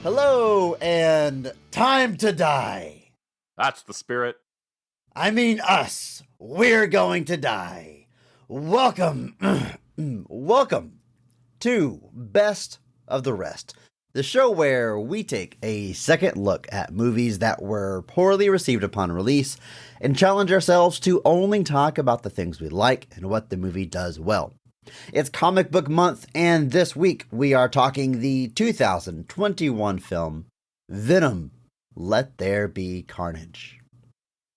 Hello and time to die. That's the spirit. I mean us. We're going to die. Welcome. Welcome to Best of the Rest, the show where we take a second look at movies that were poorly received upon release and challenge ourselves to only talk about the things we like and what the movie does well. It's comic book month, and this week we are talking the 2021 film Venom, Let There Be Carnage.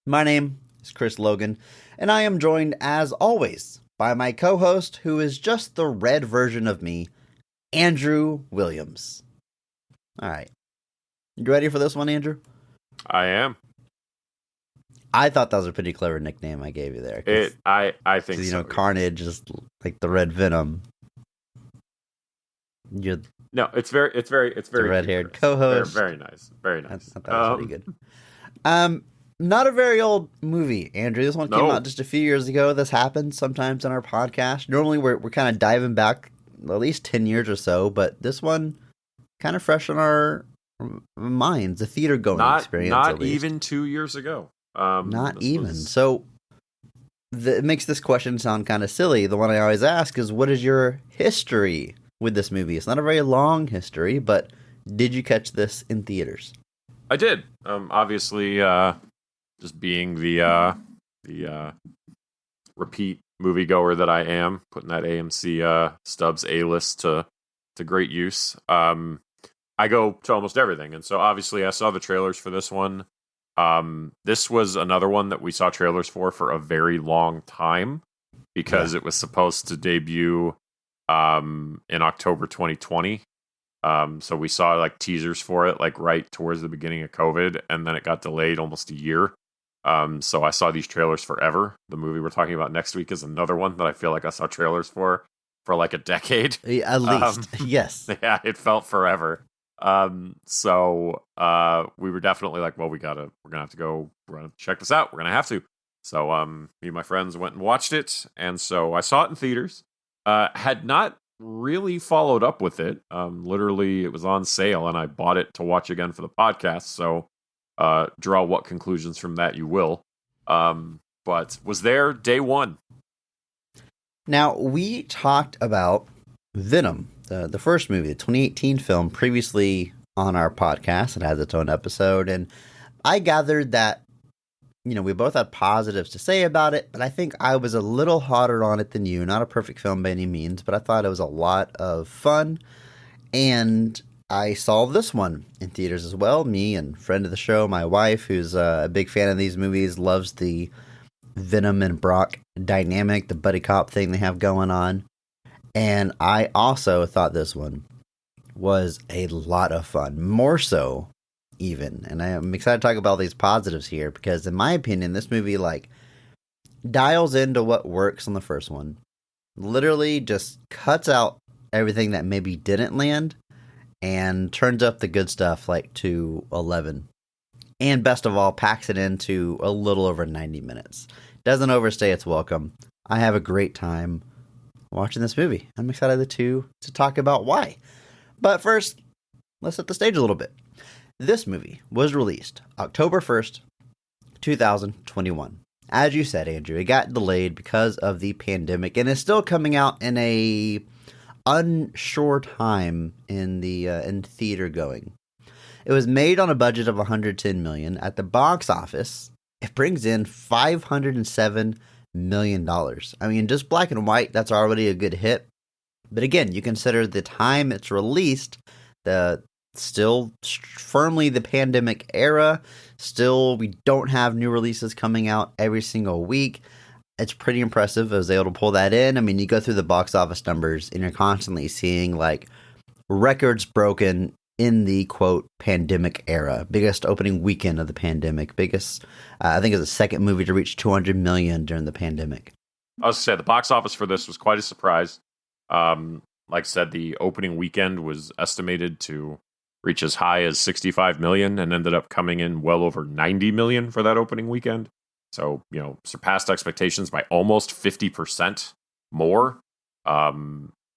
My name is Chris Logan, and I am joined, as always, by my co-host, who is just the red version of me, Andrew Williams. All right. You ready for this one, Andrew? I am. I thought that was a pretty clever nickname I gave you there. I think so. You know, Carnage is like the red Venom. You're it's very the red-haired co-host. Very nice. Very nice. I thought that was pretty good. Not a very old movie, Andrew. This one came out just a few years ago. This happens sometimes on our podcast. Normally, we're kind of diving back at least 10 years or so, but this one kind of fresh in our minds. The theater-going experience. Not even 2 years ago. Not even. So it makes this question sound kind of silly. The one I always ask is, what is your history with this movie? It's not a very long history, but did you catch this in theaters? I did. Obviously, just being the repeat moviegoer that I am, putting that AMC Stubbs A-list to great use. I go to almost everything, and so obviously I saw the trailers for this one. This was another one that we saw trailers for a very long time because it was supposed to debut in October 2020. So we saw like teasers for it like right towards the beginning of COVID, and then it got delayed almost a year. So I saw these trailers forever. The movie we're talking about next week is another one that I feel like I saw trailers for like a decade. At least. Yes. Yeah, it felt forever. So we were definitely like, well, we're gonna have to go, we're gonna check this out. We're gonna have to. So me and my friends went and watched it, and so I saw it in theaters. Had not really followed up with it. Literally it was on sale and I bought it to watch again for the podcast. So draw what conclusions from that you will. But was there day one. Now, we talked about Venom, the first movie, the 2018 film, previously on our podcast. It has its own episode, and I gathered that, you know, we both had positives to say about it, but I think I was a little hotter on it than you. Not a perfect film by any means, but I thought it was a lot of fun, and I saw this one in theaters as well. Me and friend of the show, my wife, who's a big fan of these movies, loves the Venom and Brock dynamic, the buddy cop thing they have going on. And I also thought this one was a lot of fun, more so even. And I'm excited to talk about these positives here because, in my opinion, this movie like dials into what works on the first one. Literally just cuts out everything that maybe didn't land and turns up the good stuff like to 11. And best of all, packs it into a little over 90 minutes. Doesn't overstay its welcome. I have a great time watching this movie. I'm excited to talk about why. But first, let's set the stage a little bit. This movie was released October 1st, 2021. As you said, Andrew, it got delayed because of the pandemic and is still coming out in a unsure time in theater going. It was made on a budget of $110 million. At the box office, it brings in $507 million. I mean, just black and white, that's already a good hit. But again, you consider the time it's released, still firmly the pandemic era. Still, we don't have new releases coming out every single week. It's pretty impressive. I was able to pull that in. I mean, you go through the box office numbers and you're constantly seeing like records broken in the quote pandemic era. Biggest opening weekend of the pandemic. Biggest, I think, it's the second movie to reach 200 million during the pandemic. I was saying the box office for this was quite a surprise. Like I said, the opening weekend was estimated to reach as high as 65 million and ended up coming in well over 90 million for that opening weekend. So, you know, surpassed expectations by almost 50% more.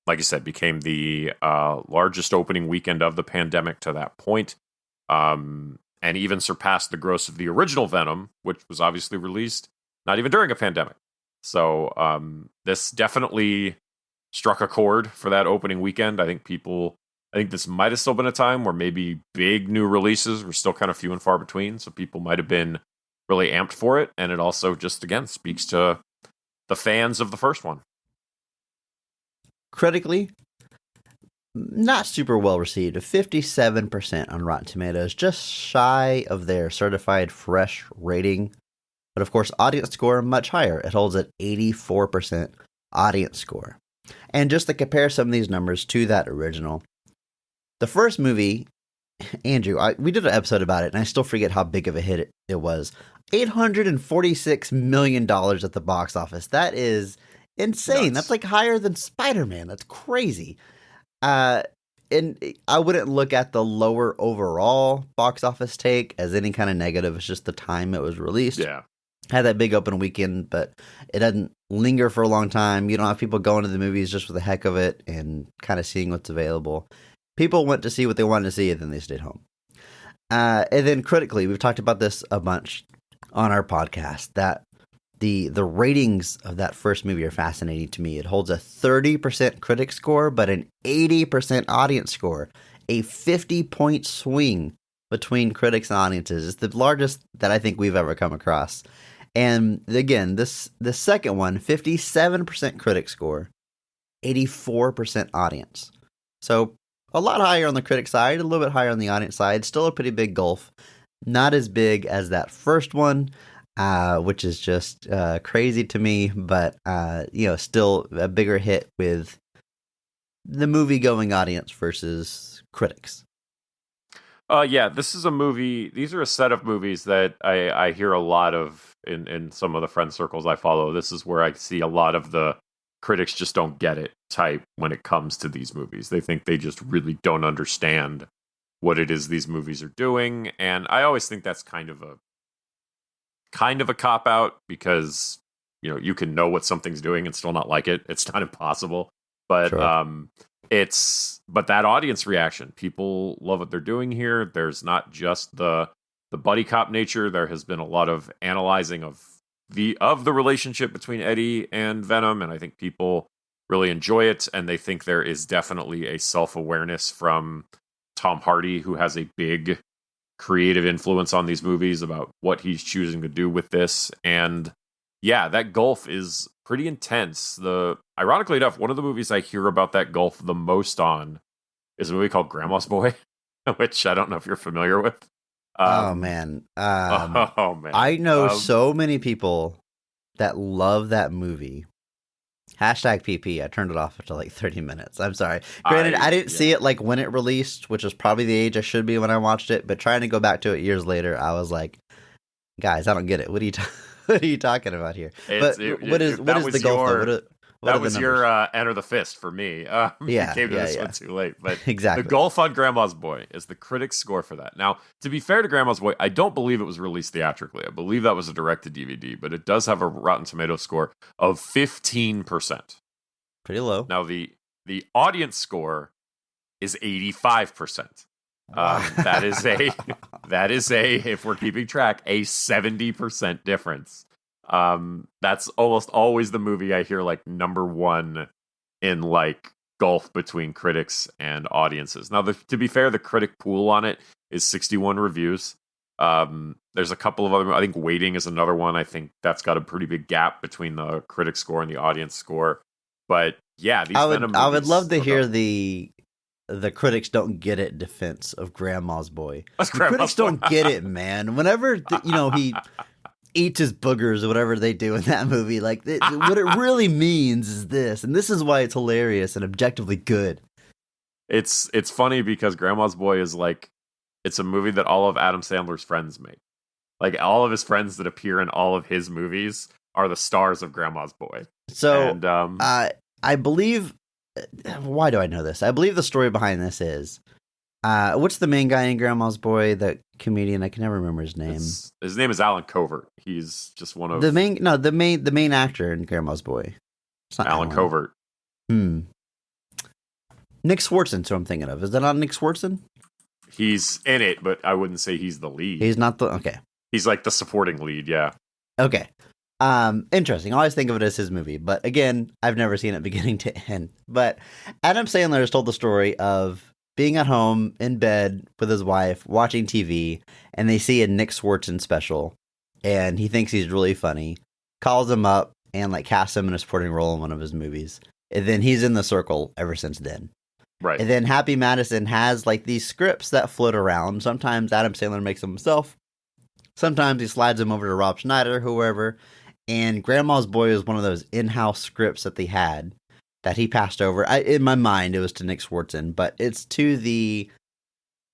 like I said, became the largest opening weekend of the pandemic to that point, and even surpassed the gross of the original Venom, which was obviously released not even during a pandemic. So this definitely struck a chord for that opening weekend. I think this might have still been a time where maybe big new releases were still kind of few and far between, so people might have been really amped for it, and it also just, again, speaks to the fans of the first one. Critically, not super well received. A 57% on Rotten Tomatoes, just shy of their certified fresh rating. But of course, audience score much higher. It holds at 84% audience score. And just to compare some of these numbers to that original, the first movie, Andrew, we did an episode about it, and I still forget how big of a hit it was. $846 million at the box office. That is insane. Nuts. That's like higher than Spider-Man. That's crazy. And I wouldn't look at the lower overall box office take as any kind of negative. It's just the time it was released. Yeah. Had that big open weekend, but it doesn't linger for a long time. You don't have people going to the movies just for the heck of it and kind of seeing what's available. People went to see what they wanted to see, and then they stayed home. And then critically, we've talked about this a bunch on our podcast, that the ratings of that first movie are fascinating to me. It holds a 30% critic score, but an 80% audience score. A 50-point swing between critics and audiences. It's the largest that I think we've ever come across. And again, the second one, 57% critic score, 84% audience. So a lot higher on the critic side, a little bit higher on the audience side. Still a pretty big gulf. Not as big as that first one, which is just crazy to me, but still a bigger hit with the movie-going audience versus critics. Yeah, this is a movie. These are a set of movies that I hear a lot of in some of the friend circles I follow. This is where I see a lot of the critics just don't get it type when it comes to these movies. They think they just really don't understand what it is these movies are doing, and I always think that's kind of a cop out, because you can know what something's doing and still not like it. It's not impossible, but sure. But that audience reaction, people love what they're doing here. There's not just the buddy cop nature. There has been a lot of analyzing of the relationship between Eddie and Venom, and I think people really enjoy it, and they think there is definitely a self-awareness from Tom Hardy, who has a big creative influence on these movies about what he's choosing to do with this. And yeah, that gulf is pretty intense. Ironically enough, one of the movies I hear about that gulf the most on is a movie called Grandma's Boy, which I don't know if you're familiar with. Oh man. I know so many people that love that movie. #PP. I turned it off after like 30 minutes. I'm sorry. Granted, I didn't see it like when it released, which was probably the age I should be when I watched it. But trying to go back to it years later, I was like, guys, I don't get it. What are you talking about here? What is the gulf? That was your Enter the Fist for me. You came to this one too late. But exactly. The gulf on Grandma's Boy is the critics' score for that. Now, to be fair to Grandma's Boy, I don't believe it was released theatrically. I believe that was a direct-to-DVD, but it does have a Rotten Tomatoes score of 15%. Pretty low. Now, the audience score is 85%. Wow. That is if we're keeping track, a 70% difference. That's almost always the movie I hear like number one in like gulf between critics and audiences. Now, to be fair, the critic pool on it is 61 reviews. There's a couple of other, I think Waiting is another one. I think that's got a pretty big gap between the critic score and the audience score. But yeah, I would love to hear the critics don't get it defense of Grandma's Boy. Critics don't get it, man. Whenever he eats his boogers or whatever they do in that movie, like what it really means is this, and this is why it's hilarious and objectively good. It's funny because Grandma's Boy is like, it's a movie that all of Adam Sandler's friends make. Like all of his friends that appear in all of his movies are the stars of Grandma's Boy. So, and, I believe. Why do I know this? I believe the story behind this is, what's the main guy in Grandma's Boy? The comedian, I can never remember his name. His name is Alan Covert. He's just one of the main actor in Grandma's Boy. It's not Alan Covert. Nick Swartzen's who I'm thinking of. Is that not Nick Swartzen? He's in it, but I wouldn't say he's the lead. He's not the... Okay. He's like the supporting lead, yeah. Okay. Interesting. I always think of it as his movie, but again, I've never seen it beginning to end. But Adam Sandler has told the story of being at home in bed with his wife, watching TV, and they see a Nick Swartzen special, and he thinks he's really funny, calls him up, and like casts him in a supporting role in one of his movies. And then he's in the circle ever since then. Right. And then Happy Madison has like these scripts that float around. Sometimes Adam Sandler makes them himself. Sometimes he slides them over to Rob Schneider, whoever. And Grandma's Boy is one of those in-house scripts that they had that he passed over. In my mind, it was to Nick Swartzen, but it's to the,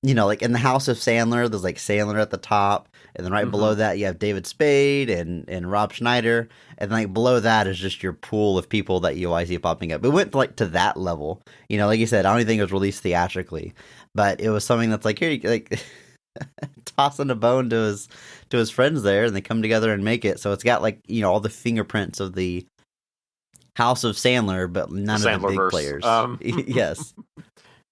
like in the House of Sandler, there's like Sandler at the top. And then right below that, you have David Spade and Rob Schneider. And then like below that is just your pool of people that you always see popping up. It went like to that level. Like you said, I don't even think it was released theatrically. But it was something that's like, here, like tossing a bone to his friends there, and they come together and make it. So it's got like, all the fingerprints of the House of Sandler, but none of the big players. Yes.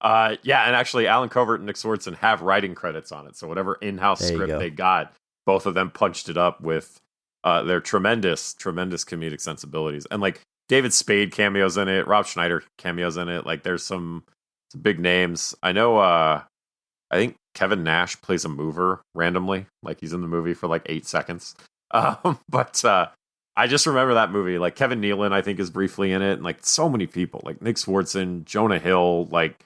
Yeah, and actually Alan Covert and Nick Swartzen have writing credits on it. So whatever in-house script they got, both of them punched it up with their tremendous comedic sensibilities. And like David Spade cameos in it, Rob Schneider cameos in it. Like there's some big names. I know I think Kevin Nash plays a mover randomly. Like he's in the movie for like 8 seconds. But I just remember that movie. Like Kevin Nealon, I think, is briefly in it. And like so many people, like Nick Swartzen, Jonah Hill, like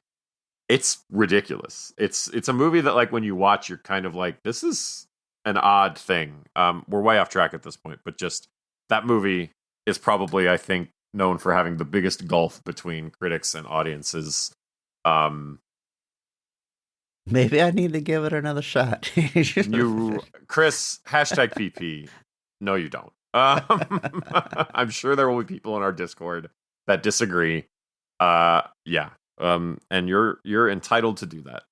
it's ridiculous. It's a movie that like when you watch, you're kind of like, this is an odd thing. We're way off track at this point, but just that movie is probably, I think, known for having the biggest gulf between critics and audiences. Maybe I need to give it another shot. Chris, #PP. No, you don't. I'm sure there will be people in our Discord that disagree. Yeah. And you're entitled to do that.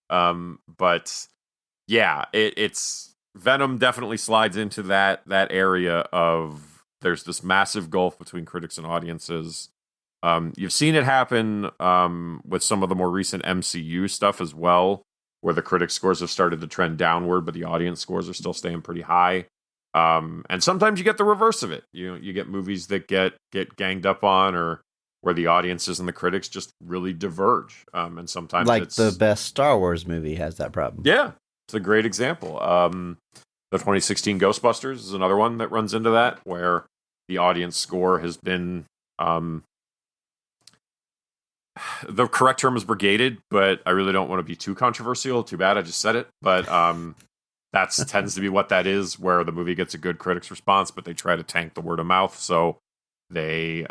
But yeah, it's Venom definitely slides into that area of there's this massive gulf between critics and audiences. You've seen it happen with some of the more recent MCU stuff as well, where the critic scores have started to trend downward, but the audience scores are still staying pretty high. And sometimes you get the reverse of it. You get movies that get ganged up on, or where the audiences and the critics just really diverge. And sometimes like the best Star Wars movie has that problem. Yeah, it's a great example. The 2016 Ghostbusters is another one that runs into that, where the audience score has been the correct term is brigaded, but I really don't want to be too controversial. Too bad I just said it. But that tends to be what that is, where the movie gets a good critics response, but they try to tank the word of mouth. So they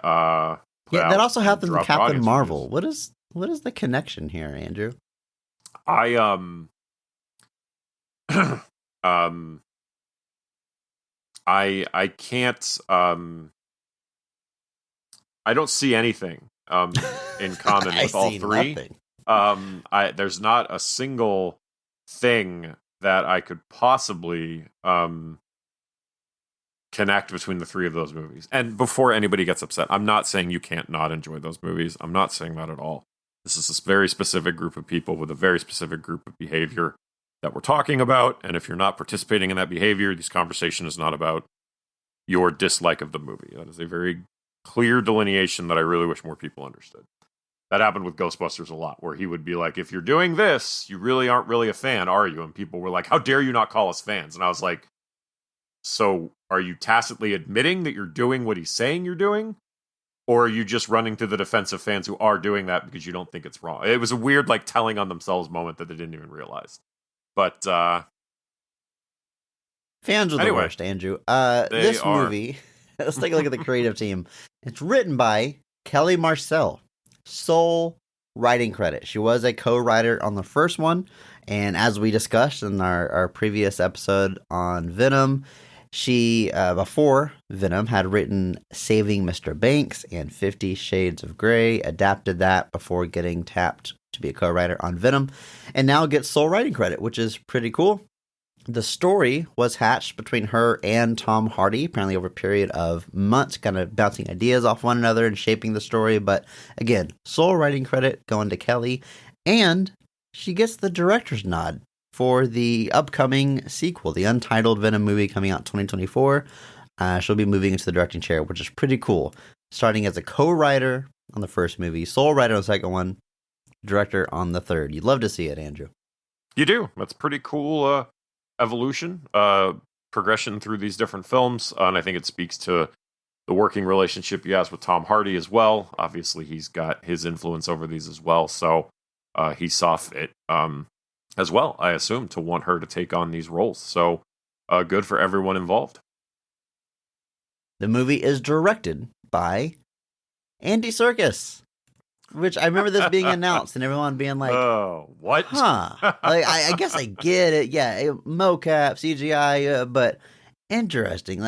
that also happens with Captain Marvel. Reviews. What is the connection here, Andrew? I can't I don't see anything in common with all three. There's not a single thing that I could possibly connect between the three of those movies. And before anybody gets upset, I'm not saying you can't not enjoy those movies. I'm not saying that at all. This is a very specific group of people with a very specific group of behavior that we're talking about. And if you're not participating in that behavior, this conversation is not about your dislike of the movie. That is a very clear delineation that I really wish more people understood. That happened with Ghostbusters a lot, where he would be like, if you're doing this, you really aren't really a fan, are you? And people were like, how dare you not call us fans? And I was like, so are you tacitly admitting that you're doing what he's saying you're doing? Or are you just running to the defense of fans who are doing that because you don't think it's wrong? It was a weird, like, telling on themselves moment that they didn't even realize. But, fans are the worst, Andrew. This movie, let's take a look at the creative team. It's written by Kelly Marcel. Sole writing credit. She was a co-writer on the first one, and as we discussed in our previous episode on Venom, she, before Venom, had written Saving Mr. Banks and 50 Shades of Grey, adapted that before getting tapped to be a co-writer on Venom, and now gets sole writing credit, which is pretty cool. The story was hatched between her and Tom Hardy, apparently over a period of months, kind of bouncing ideas off one another and shaping the story. But again, sole writing credit going to Kelly. And she gets the director's nod for the upcoming sequel, the untitled Venom movie coming out in 2024. She'll be moving into the directing chair, which is pretty cool. Starting as a co-writer on the first movie, sole writer on the second one, director on the third. You'd love to see it, Andrew. You do. That's pretty cool evolution, progression through these different films. And I think it speaks to the working relationship he has with Tom Hardy as well. Obviously, he's got his influence over these as well. So he saw fit as well, I assume, to want her to take on these roles. So good for everyone involved. The movie is directed by Andy Serkis, which I remember this being announced and everyone being like, "Oh, what? Huh? Like, I guess I get it. Yeah, mocap, CGI, but interesting.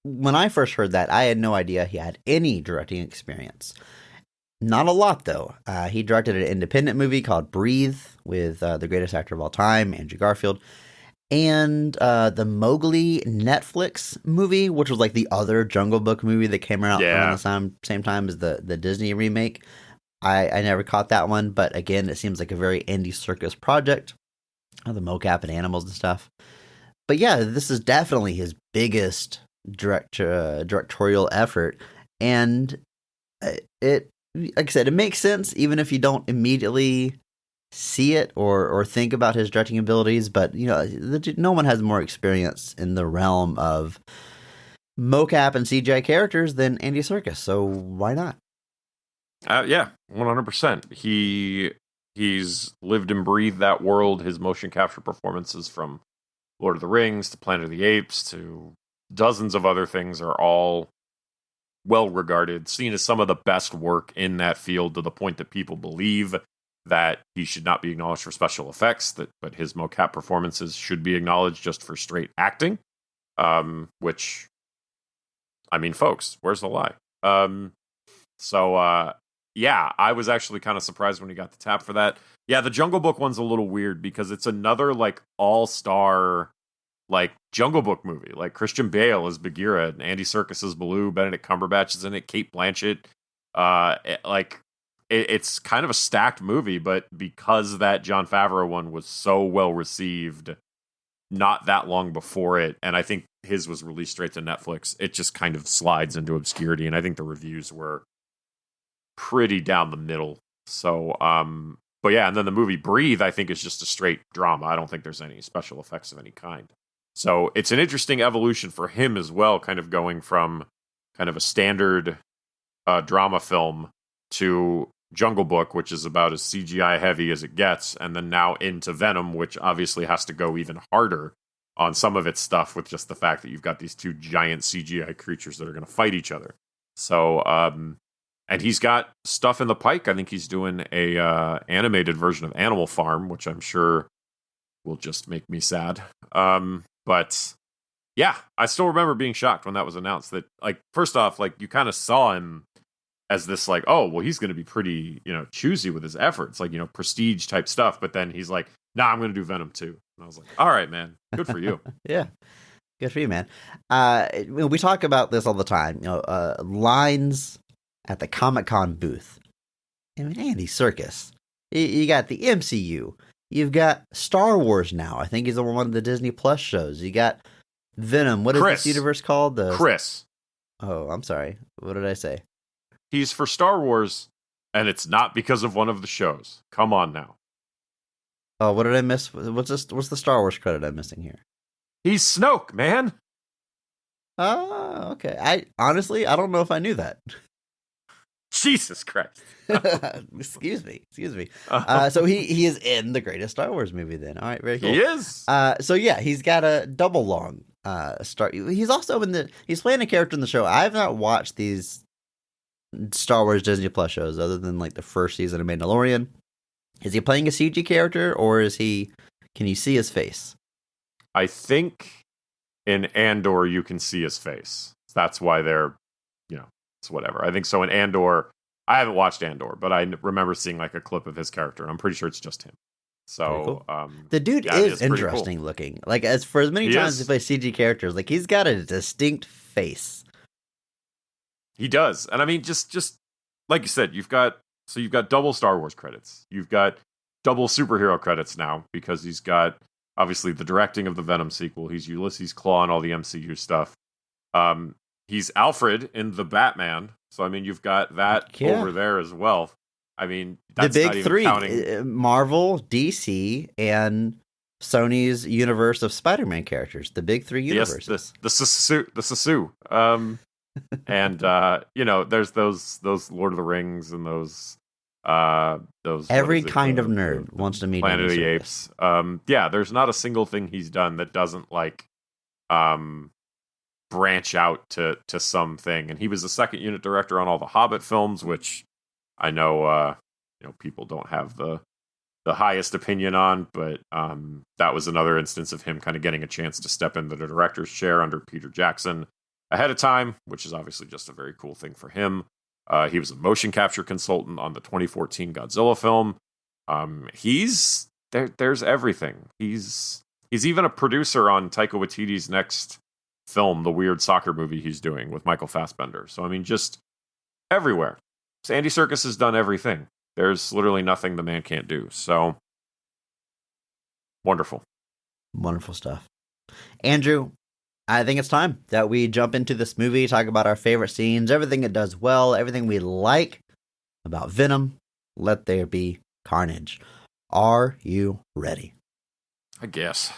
When I first heard that, I had no idea he had any directing experience. Not a lot, though. He directed an independent movie called Breathe with the greatest actor of all time, Andrew Garfield, and the Mowgli Netflix movie, which was like the other Jungle Book movie that came out around the same time as the Disney remake. I never caught that one, but again, it seems like a very Andy Serkis project. The mocap and animals and stuff. But yeah, this is definitely his biggest directorial effort. And it, like I said, it makes sense even if you don't immediately see it or think about his directing abilities. But, you know, no one has more experience in the realm of mocap and CGI characters than Andy Serkis. So why not? Yeah, 100%. He's lived and breathed that world. His motion capture performances from Lord of the Rings to Planet of the Apes to dozens of other things are all well regarded, seen as some of the best work in that field, to the point that people believe that he should not be acknowledged for special effects, but his mocap performances should be acknowledged just for straight acting. Which, I mean, folks, where's the lie? Yeah, I was actually kind of surprised when he got the tap for that. Yeah, the Jungle Book one's a little weird because it's another like all-star like Jungle Book movie. Like Christian Bale is Bagheera, and Andy Serkis is Baloo, Benedict Cumberbatch is in it, Kate Blanchett. It's kind of a stacked movie, but because that Jon Favreau one was so well received not that long before it, and I think his was released straight to Netflix, it just kind of slides into obscurity, and I think the reviews were pretty down the middle. So, but yeah, and then the movie Breathe, I think, is just a straight drama. I don't think there's any special effects of any kind. So it's an interesting evolution for him as well, kind of going from kind of a standard drama film to Jungle Book, which is about as CGI heavy as it gets, and then now into Venom, which obviously has to go even harder on some of its stuff with just the fact that you've got these two giant CGI creatures that are going to fight each other. So, and he's got stuff in the pike. I think he's doing a animated version of Animal Farm, which I'm sure will just make me sad. But yeah, I still remember being shocked when that was announced. That, like, first off, like, you kind of saw him as this, like, oh, well, he's going to be pretty, choosy with his efforts, like, prestige type stuff. But then he's like, nah, I'm going to do Venom too. And I was like, all right, man, good for you. Yeah, good for you, man. We talk about this all the time. Lines at the Comic-Con booth. I mean, Andy Serkis. You got the MCU. You've got Star Wars now. I think he's on one of the Disney Plus shows. You got Venom. What is this universe called? Chris. Oh, I'm sorry. What did I say? He's for Star Wars, and it's not because of one of the shows. Come on now. Oh, what did I miss? What's the Star Wars credit I'm missing here? He's Snoke, man. Oh, okay. I don't know if I knew that. Jesus Christ. Excuse me. So he is in the greatest Star Wars movie then. All right, very cool. He is. So yeah, he's got a double long start. He's also he's playing a character in the show. I've not watched these Star Wars Disney Plus shows other than like the first season of Mandalorian. Is he playing a CG character, or can you see his face? I think in Andor you can see his face. That's why they're, it's whatever. I think so in Andor, I haven't watched Andor, but I remember seeing like a clip of his character, and I'm pretty sure it's just him. So cool. The dude is interesting looking. Like for as many times he plays CG characters, like he's got a distinct face. He does. And I mean, just like you said, you've got double Star Wars credits. You've got double superhero credits now because he's got obviously the directing of the Venom sequel. He's Ulysses Claw and all the MCU stuff. He's Alfred in the Batman. So I mean, you've got that over there as well. I mean, that's the big not even three: counting Marvel, DC, and Sony's universe of Spider-Man characters. The big three universes. Yes, the Sasu. And there's those Lord of the Rings and those every kind of nerd wants to meet Planet of the Apes. There's not a single thing he's done that doesn't branch out to something. And he was the second unit director on all the Hobbit films, which I know people don't have the highest opinion on, but that was another instance of him kind of getting a chance to step into the director's chair under Peter Jackson ahead of time, which is obviously just a very cool thing for him. He was a motion capture consultant on the 2014 Godzilla film. He's there. There's everything. He's even a producer on Taika Waititi's next film, the weird soccer movie he's doing with Michael Fassbender. So I mean, just everywhere. So Andy Serkis has done everything. There's literally nothing the man can't do. So wonderful stuff. Andrew, I think it's time that we jump into this movie, talk about our favorite scenes, everything it does well, everything we like about Venom. Let there be carnage. Are you ready? I guess.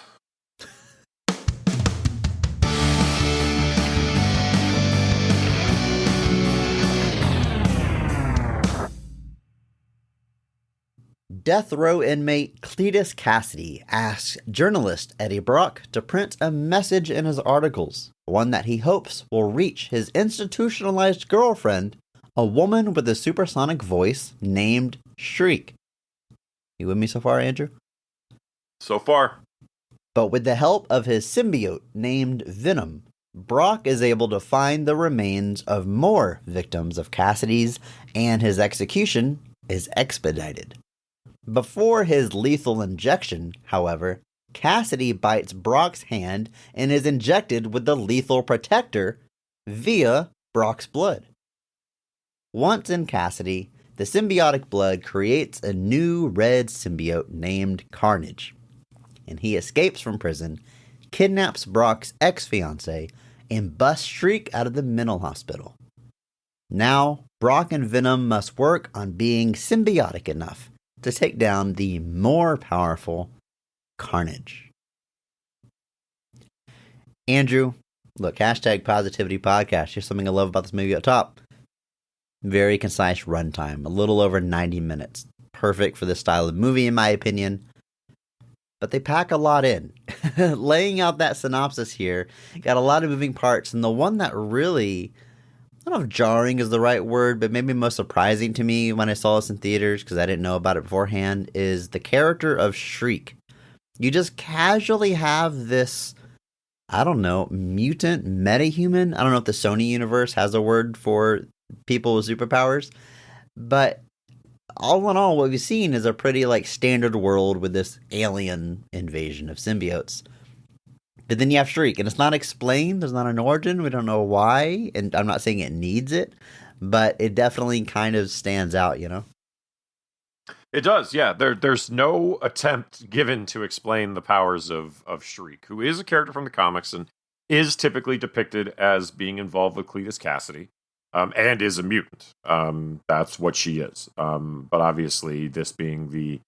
Death row inmate Cletus Cassidy asks journalist Eddie Brock to print a message in his articles, one that he hopes will reach his institutionalized girlfriend, a woman with a supersonic voice named Shriek. You with me so far, Andrew? So far. But with the help of his symbiote named Venom, Brock is able to find the remains of more victims of Cassidy's, and his execution is expedited. Before his lethal injection, however, Cassidy bites Brock's hand and is injected with the lethal protector via Brock's blood. Once in Cassidy, the symbiotic blood creates a new red symbiote named Carnage, and he escapes from prison, kidnaps Brock's ex-fiancée, and busts Shriek out of the mental hospital. Now, Brock and Venom must work on being symbiotic enough to take down the more powerful Carnage. Andrew, look, hashtag positivity podcast. Here's something I love about this movie at top. Very concise runtime, a little over 90 minutes. Perfect for this style of movie, in my opinion. But they pack a lot in. Laying out that synopsis here, got a lot of moving parts, and the one that really, I don't know if jarring is the right word, but maybe most surprising to me when I saw this in theaters, because I didn't know about it beforehand, is the character of Shriek. You just casually have this, I don't know, mutant metahuman. I don't know if the Sony universe has a word for people with superpowers, but all in all, what we've seen is a pretty standard world with this alien invasion of symbiotes. But then you have Shriek, and it's not explained. There's not an origin. We don't know why, and I'm not saying it needs it, but it definitely kind of stands out, you know? It does, yeah. There's no attempt given to explain the powers of Shriek, who is a character from the comics and is typically depicted as being involved with Cletus Cassidy, and is a mutant. That's what she is. But obviously, this being the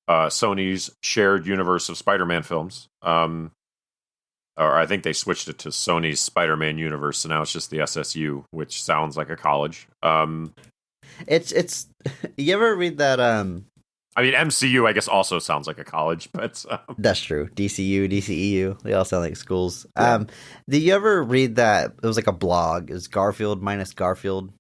Sony's shared universe of Spider-Man films, or I think they switched it to Sony's Spider-Man universe, so now it's just the SSU, which sounds like a college. It's you ever read that? I mean, MCU, I guess, also sounds like a college, but that's true. DCU, DCEU, they all sound like schools. Yeah. Did you ever read that? It was like a blog. It was Garfield minus Garfield.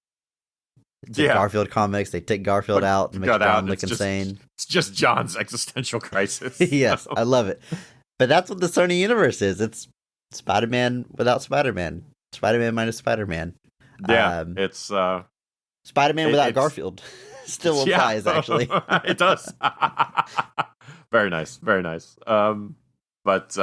It's like Garfield comics. They take Garfield out and make John look insane. It's just John's existential crisis. Yes, I love it. But that's what the Sony universe is. It's Spider-Man without Spider-Man. Spider-Man minus Spider-Man. Yeah, it's Spider-Man without Garfield. Still applies, actually. It does. Very nice. Very nice. But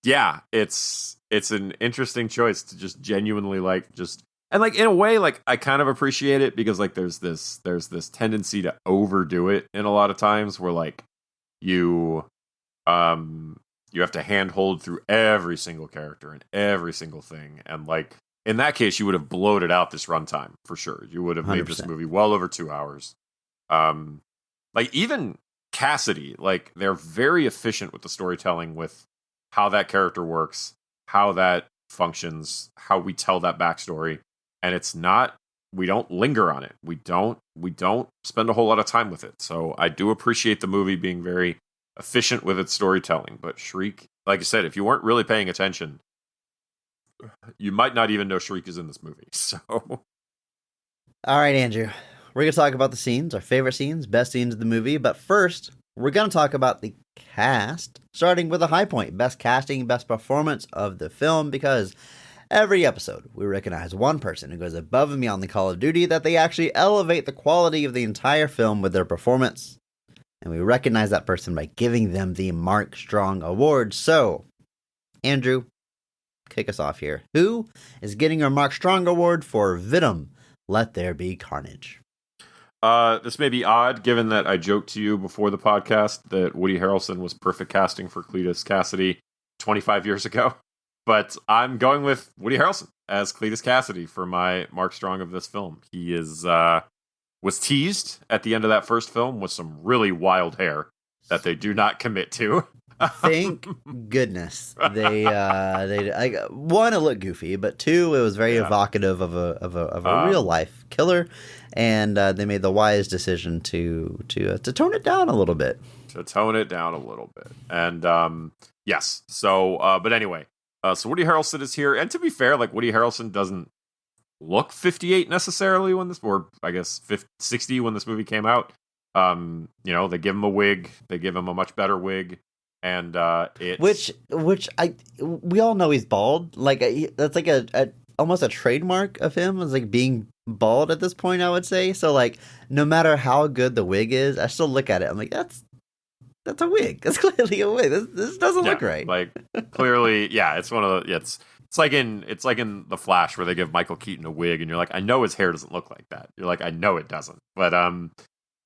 yeah, it's an interesting choice to just genuinely like just and like in a way like I kind of appreciate it because like there's this tendency to overdo it in a lot of times where like you you have to handhold through every single character and every single thing, and like in that case you would have bloated out this runtime for sure. You would have made 100%. this movie well over 2 hours. Like even Cassidy, like they're very efficient with the storytelling, with how that character works, how that functions, how we tell that backstory, and it's not. We don't linger on it. We don't spend a whole lot of time with it. So I do appreciate the movie being very efficient with its storytelling. But Shriek, like I said, if you weren't really paying attention, you might not even know Shriek is in this movie. So, All right, Andrew. We're going to talk about the scenes, our favorite scenes, best scenes of the movie. But first, we're going to talk about the cast, starting with a high point, best casting, best performance of the film, because every episode we recognize one person who goes above and beyond the call of duty, that they actually elevate the quality of the entire film with their performance. And we recognize that person by giving them the Mark Strong Award. So, Andrew, kick us off here. Who is getting our Mark Strong Award for Venom? Let There Be Carnage. This may be odd, given that I joked to you before the podcast that Woody Harrelson was perfect casting for Cletus Kasady 25 years ago. But I'm going with Woody Harrelson as Cletus Kasady for my Mark Strong of this film. He was teased at the end of that first film with some really wild hair that they do not commit to. Thank goodness they one, it looked goofy, but two, it was very evocative of a real life killer, and they made the wise decision to tone it down a little bit. And yes, so but anyway, so Woody Harrelson is here, and to be fair, like Woody Harrelson doesn't look 58 necessarily when this, or I guess 60 when this movie came out. You know, they give him a wig, they give him a much better wig. And it's we all know he's bald. Like that's like a almost a trademark of him, is like being bald at this point, I would say. So like no matter how good the wig is, I still look at it. I'm like, that's a wig. That's clearly a wig. This doesn't look right. Like clearly, yeah. It's one of the it's like in The Flash where they give Michael Keaton a wig, and you're like, I know his hair doesn't look like that. You're like, I know it doesn't.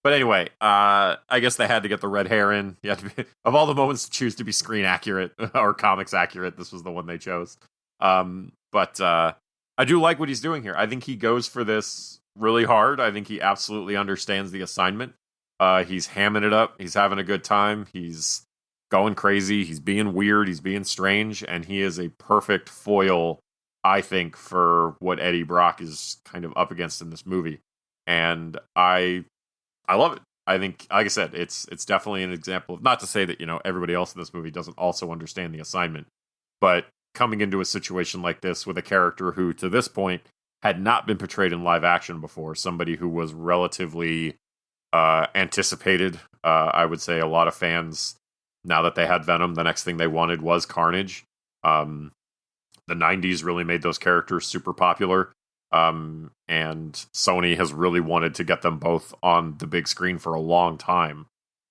But anyway, I guess they had to get the red hair in. You had to be, of all the moments to choose to be screen accurate or comics accurate, this was the one they chose. But I do like what he's doing here. I think he goes for this really hard. I think he absolutely understands the assignment. He's hamming it up. He's having a good time. He's going crazy. He's being weird. He's being strange. And he is a perfect foil, I think, for what Eddie Brock is kind of up against in this movie. And I love it. I think, like I said, it's definitely an example of, not to say that, you know, everybody else in this movie doesn't also understand the assignment, but coming into a situation like this with a character who, to this point, had not been portrayed in live action before, somebody who was relatively anticipated. I would say a lot of fans, now that they had Venom, the next thing they wanted was Carnage. The 90s really made those characters super popular. And Sony has really wanted to get them both on the big screen for a long time,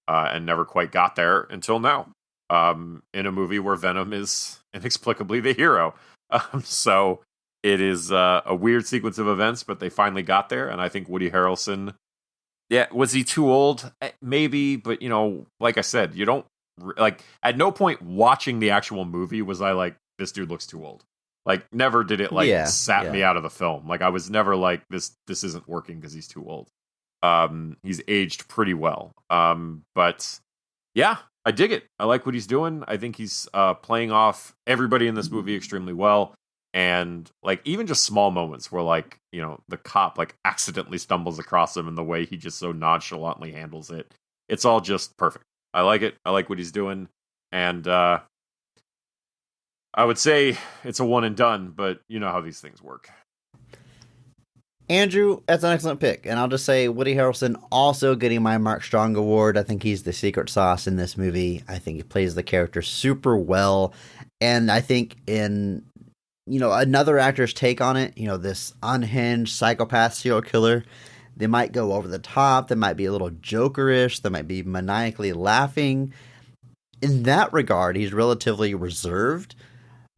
and never quite got there until now, in a movie where Venom is inexplicably the hero. So it is a weird sequence of events, but they finally got there, and I think Woody Harrelson, yeah, was he too old? Maybe, but, you know, like I said, you don't, like, at no point watching the actual movie was I like, this dude looks too old. Like, never did it, like, sat me out of the film. Like, I was never like, this isn't working because he's too old. He's aged pretty well. But, yeah, I dig it. I like what he's doing. I think he's playing off everybody in this movie extremely well. And, like, even just small moments where, like, you know, the cop, like, accidentally stumbles across him and the way he just so nonchalantly handles it. It's all just perfect. I like it. I like what he's doing. And, I would say it's a one and done, but you know how these things work. Andrew, that's an excellent pick. And I'll just say Woody Harrelson also getting my Mark Strong Award. I think he's the secret sauce in this movie. I think he plays the character super well. And I think in, you know, another actor's take on it, you know, this unhinged psychopath serial killer, They might go over the top. They might be a little jokerish. They might be maniacally laughing. In that regard, he's relatively reserved.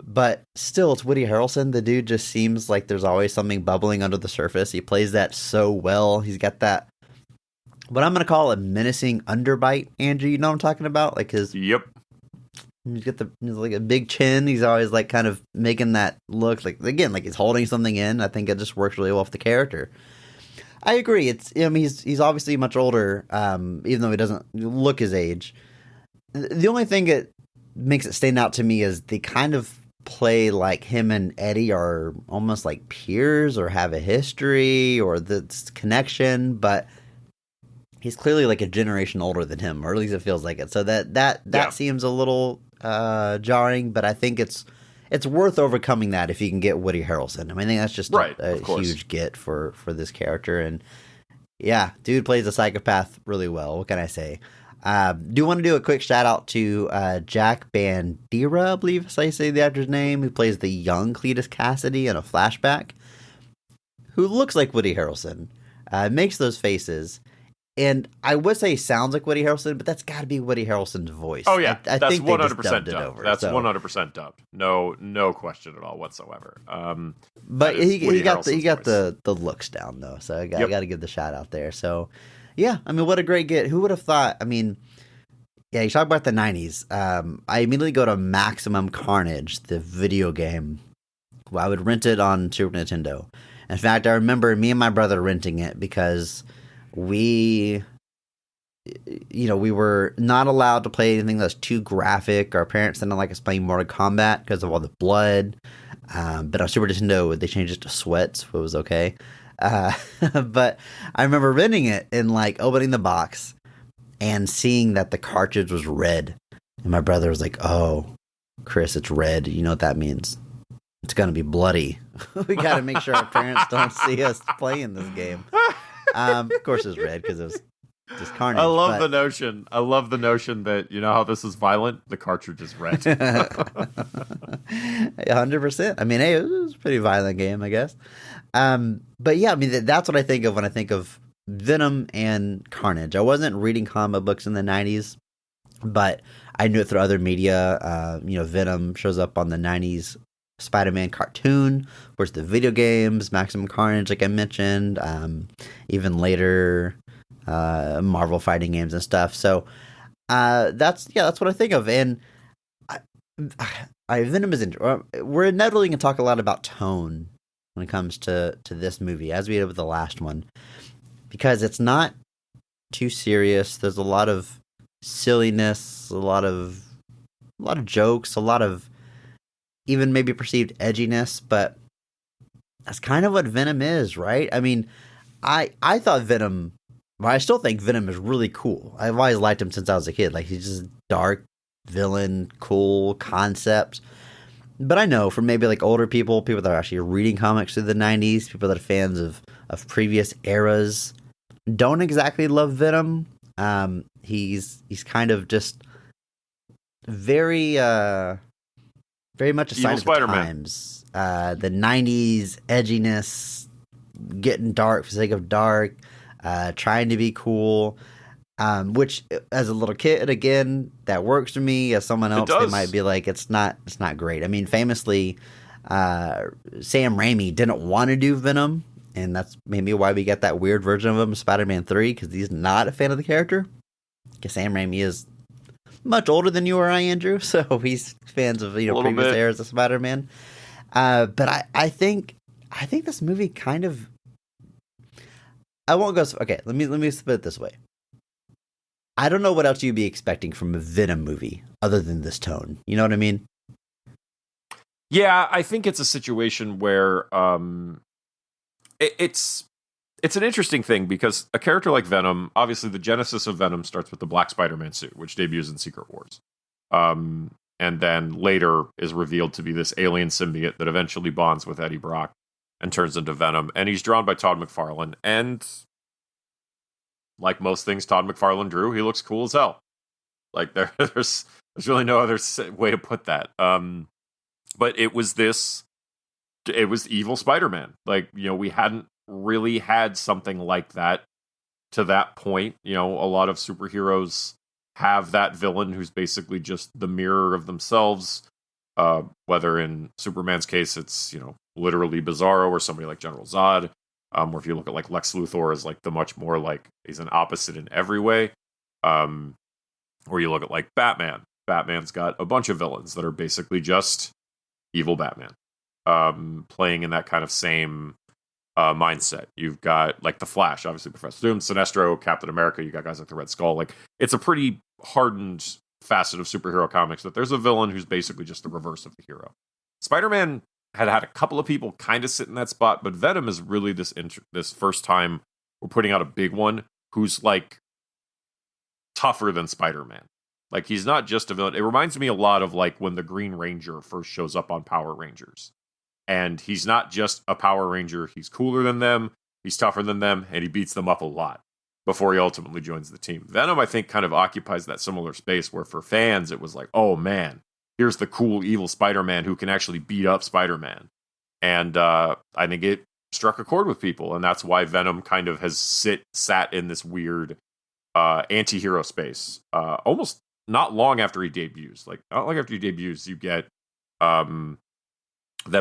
But still, it's Woody Harrelson. The dude just seems like there's always something bubbling under the surface. He plays that so well. He's got that, what I'm going to call a menacing underbite, Andrew. You know what I'm talking about? Like his... Yep. He's like a big chin. He's always like kind of making that look like, again, like he's holding something in. I think it just works really well with the character. I agree. He's obviously much older, even though he doesn't look his age. The only thing that makes it stand out to me is they kind of play like him and Eddie are almost like peers or have a history or this connection, but he's clearly like a generation older than him, or at least it feels like it. So that seems a little jarring, but I think it's worth overcoming that if you can get Woody Harrelson. I mean, I think that's just a huge get for this character. And yeah, dude plays a psychopath really well. What can I say? Do want to do a quick shout out to Jack Bandera, I believe is how you say the actor's name, who plays the young Cletus Cassidy in a flashback, who looks like Woody Harrelson, makes those faces. And I would say he sounds like Woody Harrelson, but that's got to be Woody Harrelson's voice. Oh yeah, I that's think 100% dubbed. That's 100% dubbed. No question at all whatsoever. But he got the looks down though, so I got to give the shout out there. So yeah, I mean, what a great get. Who would have thought? I mean, yeah, you talk about the 90s. I immediately go to Maximum Carnage, the video game. Well, I would rent it on Super Nintendo. In fact, I remember me and my brother renting it because we were not allowed to play anything that's too graphic. Our parents didn't like us playing Mortal Kombat because of all the blood. But on Super Nintendo, they changed it to sweat, so it was okay. But I remember renting it and like opening the box and seeing that the cartridge was red. And my brother was like, "Oh, Chris, it's red. You know what that means? It's going to be bloody." We got to make sure our parents don't see us playing this game. Of course it's red because it was just Carnage. I love the notion that, you know how this is violent? The cartridge is red. 100%. I mean, hey, it was a pretty violent game, I guess. But yeah, I mean, that's what I think of when I think of Venom and Carnage. I wasn't reading comic books in the 90s, but I knew it through other media. Venom shows up on the 90s Spider-Man cartoon, of course, the video games, Maximum Carnage, like I mentioned, even later, Marvel fighting games and stuff. So, that's what I think of. And Venom is we're inevitably going to talk a lot about tone when it comes to this movie, as we did with the last one, because it's not too serious. There's a lot of silliness, a lot of jokes, a lot of even maybe perceived edginess, but that's kind of what Venom is, right? I mean, I thought Venom, well, I still think Venom is really cool. I've always liked him since I was a kid. Like, he's just dark villain, cool concept. But I know for maybe like older people that are actually reading comics through the 90s, people that are fans of previous eras, don't exactly love Venom. He's kind of just very much a sign of the times. The 90s edginess, getting dark for the sake of dark, trying to be cool, which as a little kid, again, that works for me. As someone else, they might be like, it's not great. I mean, famously, Sam Raimi didn't want to do Venom, and that's maybe why we get that weird version of him in Spider-Man 3, because he's not a fan of the character. Because Sam Raimi is much older than you or I, Andrew, so he's fans of previous eras of Spider-Man. But I think this movie kind of, I won't go. Okay, let me split it this way. I don't know what else you'd be expecting from a Venom movie other than this tone. You know what I mean? Yeah, I think it's a situation where it's an interesting thing, because a character like Venom, obviously the genesis of Venom starts with the Black Spider-Man suit, which debuts in Secret Wars. And then later is revealed to be this alien symbiote that eventually bonds with Eddie Brock and turns into Venom. And he's drawn by Todd McFarlane. And like most things Todd McFarlane drew, he looks cool as hell. Like there's really no other way to put that. But it was evil Spider-Man. Like, we hadn't really had something like that to that point. You know, a lot of superheroes have that villain who's basically just the mirror of themselves. Whether in Superman's case, it's, you know, literally Bizarro or somebody like General Zod. Or if you look at like Lex Luthor as like the much more like he's an opposite in every way. Or you look at like Batman. Batman's got a bunch of villains that are basically just evil Batman. Playing in that kind of same mindset. You've got like the Flash, obviously Professor Doom, Sinestro, Captain America. You got guys like the Red Skull. Like it's a pretty hardened facet of superhero comics that there's a villain who's basically just the reverse of the hero. Spider-Man had a couple of people kind of sit in that spot, but Venom is really this first time we're putting out a big one who's like tougher than Spider-Man. Like he's not just a villain. It reminds me a lot of like when the Green Ranger first shows up on Power Rangers. And he's not just a Power Ranger, he's cooler than them, he's tougher than them, and he beats them up a lot before he ultimately joins the team. Venom, I think, kind of occupies that similar space where for fans, it was like, oh man, here's the cool, evil Spider-Man who can actually beat up Spider-Man. And I think it struck a chord with people, and that's why Venom kind of has sat in this weird anti-hero space. Almost not long after he debuts. Like, not long after he debuts, you get them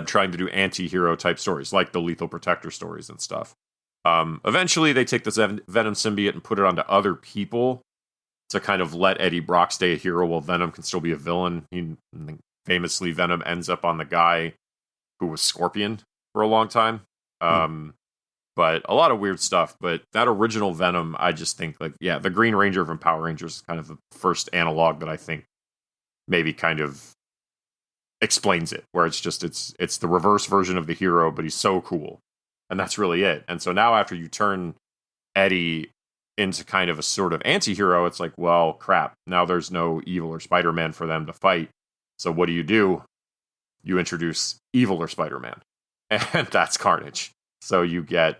trying to do anti-hero type stories, like the Lethal Protector stories and stuff. Eventually, they take this Venom symbiote and put it onto other people to kind of let Eddie Brock stay a hero while Venom can still be a villain. Famously, Venom ends up on the guy who was Scorpion for a long time. But a lot of weird stuff. But that original Venom, I just think, like, yeah, the Green Ranger from Power Rangers is kind of the first analog that I think maybe kind of explains it, where it's just it's the reverse version of the hero, but he's so cool. And that's really it. And so now after you turn Eddie into kind of a sort of anti-hero, it's like, well, crap. Now there's no evil or Spider-Man for them to fight. So what do? You introduce evil or Spider-Man. And that's Carnage. So you get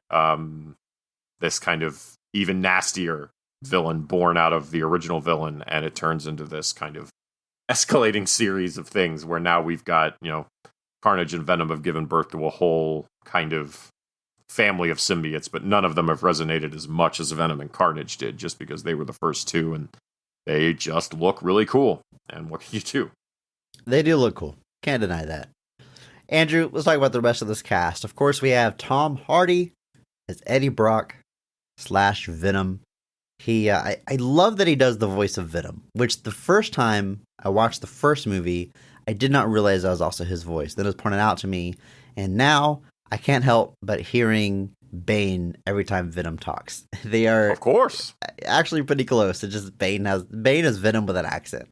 this kind of even nastier villain born out of the original villain, and it turns into this kind of escalating series of things where now we've got, you know, Carnage and Venom have given birth to a whole kind of family of symbiotes, but none of them have resonated as much as Venom and Carnage did, just because they were the first two, and they just look really cool. And what can you do? They do look cool. Can't deny that. Andrew, let's talk about the rest of this cast. Of course, we have Tom Hardy as Eddie Brock / Venom. I love that he does the voice of Venom, which the first time I watched the first movie, I did not realize that was also his voice. Then it was pointed out to me, and now I can't help but hearing Bane every time Venom talks. They are, of course, actually pretty close. It's just Bane is Venom with an accent.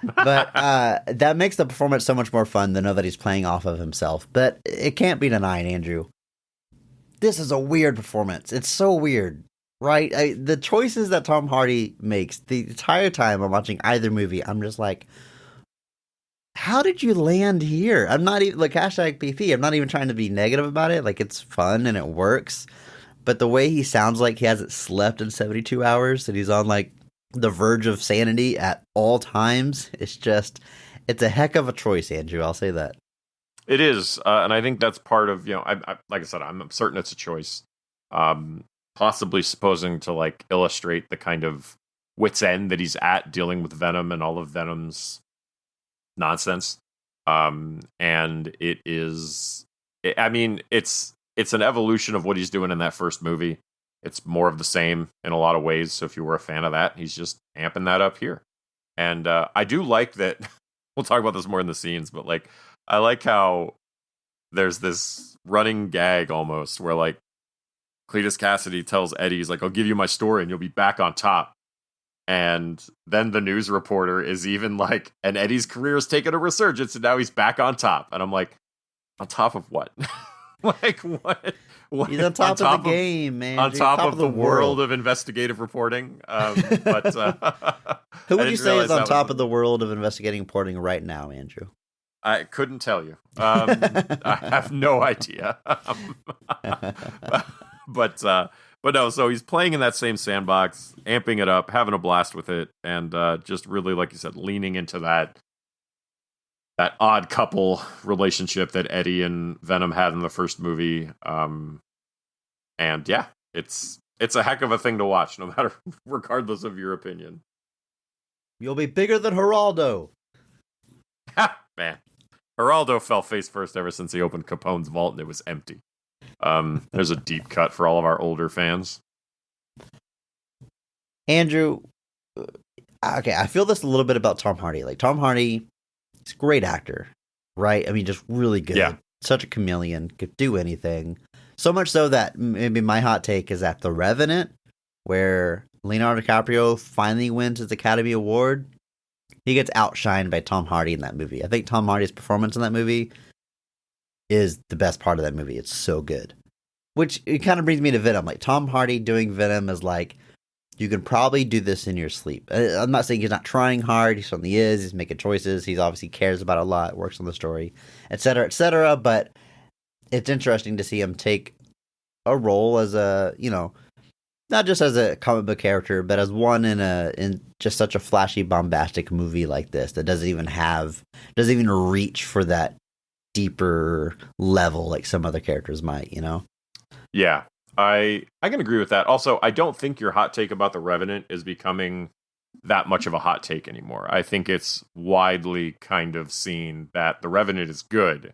But that makes the performance so much more fun to know that he's playing off of himself. But it can't be denied, Andrew. This is a weird performance. It's so weird, right? The choices that Tom Hardy makes the entire time I'm watching either movie, I'm just like, how did you land here? I'm not even, like, #PP, I'm not even trying to be negative about it. Like, it's fun and it works. But the way he sounds like he hasn't slept in 72 hours and he's on, like, the verge of sanity at all times, it's a heck of a choice, Andrew. I'll say that. It is. And I think that's part of, you know, I like I said, I'm certain it's a choice. Possibly supposing to, like, illustrate the kind of wit's end that he's at dealing with Venom and all of Venom's nonsense. And it is, I mean, it's an evolution of what he's doing in that first movie. It's more of the same in a lot of ways. So if you were a fan of that, he's just amping that up here. And I do like that. We'll talk about this more in the scenes, but, like, I like how there's this running gag almost where, like, Cletus Cassidy tells Eddie, he's like, I'll give you my story and you'll be back on top. And then the news reporter is even like, and Eddie's career has taken a resurgence and now he's back on top. And I'm like, on top of what? Like, what? He's on top of the game, man. On top of the world of investigative reporting. But who would you say is on top of the world of investigating reporting right now, Andrew? I couldn't tell you. I have no idea. But no, so he's playing in that same sandbox, amping it up, having a blast with it, and just really, like you said, leaning into that odd couple relationship that Eddie and Venom had in the first movie. And yeah, it's a heck of a thing to watch, no matter regardless of your opinion. You'll be bigger than Geraldo. Ha, man. Geraldo fell face first ever since he opened Capone's vault and it was empty. There's a deep cut for all of our older fans. Andrew, okay, I feel this a little bit about Tom Hardy. Like, Tom Hardy, he's a great actor, right? I mean, just really good. Yeah. Such a chameleon, could do anything. So much so that maybe my hot take is that The Revenant, where Leonardo DiCaprio finally wins his Academy Award, he gets outshined by Tom Hardy in that movie. I think Tom Hardy's performance in that movie is the best part of that movie. It's so good. Which, it kind of brings me to Venom. Like, Tom Hardy doing Venom is like, you can probably do this in your sleep. I'm not saying he's not trying hard. He certainly is. He's making choices. He's obviously cares about it a lot, works on the story, etc., etc. But it's interesting to see him take a role as a, not just as a comic book character, but as one in just such a flashy, bombastic movie like this that doesn't even reach for that deeper level like some other characters might, Yeah. I can agree with that. Also, I don't think your hot take about The Revenant is becoming that much of a hot take anymore. I think it's widely kind of seen that The Revenant is good,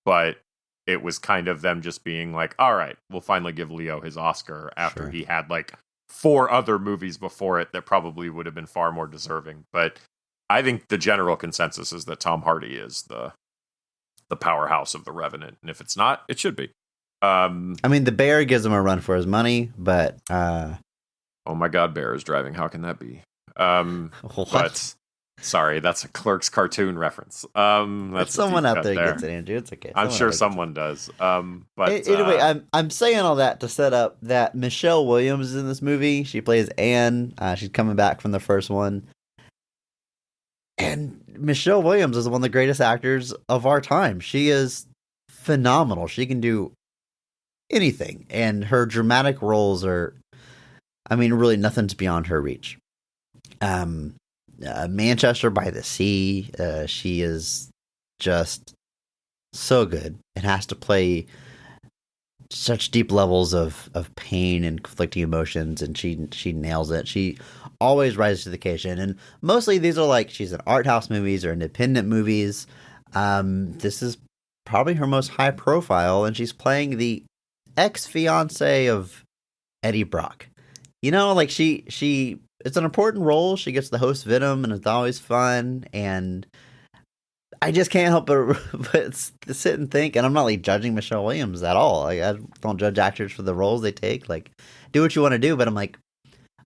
but it was kind of them just being like, all right, we'll finally give Leo his Oscar after he had like 4 other movies before it that probably would have been far more deserving. But I think the general consensus is that Tom Hardy is the powerhouse of The Revenant. And if it's not, it should be. I mean, the bear gives him a run for his money, but oh my God, Bear is driving. How can that be? But sorry, that's a Clerks cartoon reference. That's someone out there gets it, Andrew. It's okay. I'm sure someone does. But anyway, I'm saying all that to set up that Michelle Williams is in this movie. She plays Anne. She's coming back from the first one. And Michelle Williams is one of the greatest actors of our time. She is phenomenal. She can do anything, and her dramatic roles are, I mean, really nothing's beyond her reach. Manchester by the Sea, she is just so good and has to play such deep levels of pain and conflicting emotions, and she nails it. She always rises to the occasion, and mostly these are like, she's in art house movies or independent movies. This is probably her most high profile, and she's playing the ex-fiance of Eddie Brock. Like she it's an important role. She gets to host Venom, and it's always fun, and I just can't help but sit and think, and I'm not like judging Michelle Williams at all. Like, I don't judge actors for the roles they take. Like, do what you want to do, but I'm like,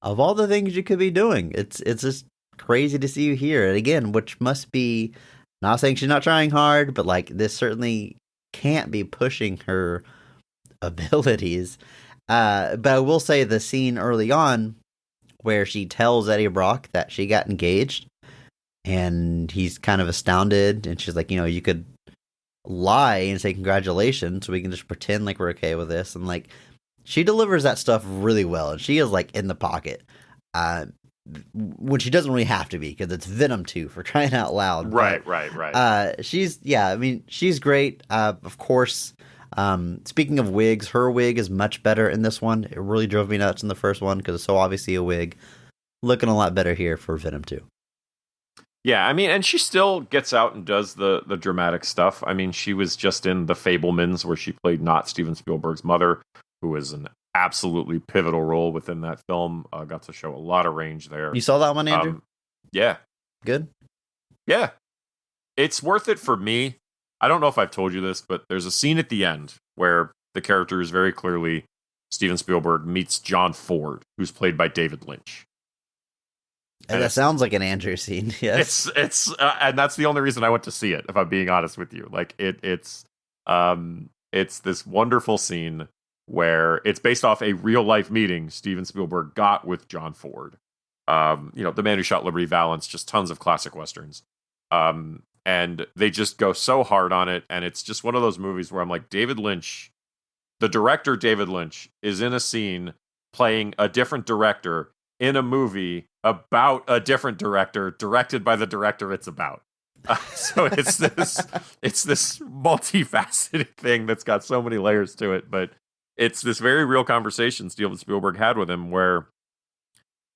of all the things you could be doing, it's just crazy to see you here. And again, which must be, not saying she's not trying hard, but like, this certainly can't be pushing her abilities. But I will say the scene early on where she tells Eddie Brock that she got engaged, and he's kind of astounded, and she's like, you could lie and say congratulations, so we can just pretend like we're okay with this. And like, she delivers that stuff really well, and she is like in the pocket when she doesn't really have to be, because it's Venom 2, for crying out loud. Right. She's great. Of course, speaking of wigs, her wig is much better in this one. It really drove me nuts in the first one because it's so obviously a wig. Looking a lot better here for Venom 2. Yeah, I mean, and she still gets out and does the dramatic stuff. I mean, she was just in The Fabelmans, where she played not Steven Spielberg's mother, who was an absolutely pivotal role within that film. Got to show a lot of range there. You saw that one, Andrew? Yeah. Good? Yeah. It's worth it for me. I don't know if I've told you this, but there's a scene at the end where the character is very clearly Steven Spielberg meets John Ford, who's played by David Lynch. And that sounds like an Andrew scene. Yes, it's and that's the only reason I went to see it, if I'm being honest with you. Like, it's this wonderful scene where it's based off a real life meeting Steven Spielberg got with John Ford. The man who shot Liberty Valance, just tons of classic westerns. And they just go so hard on it, and it's just one of those movies where I'm like, David Lynch, the director David Lynch, is in a scene playing a different director in a movie about a different director, directed by the director it's about. So it's this multifaceted thing that's got so many layers to it. But it's this very real conversation Steven Spielberg had with him where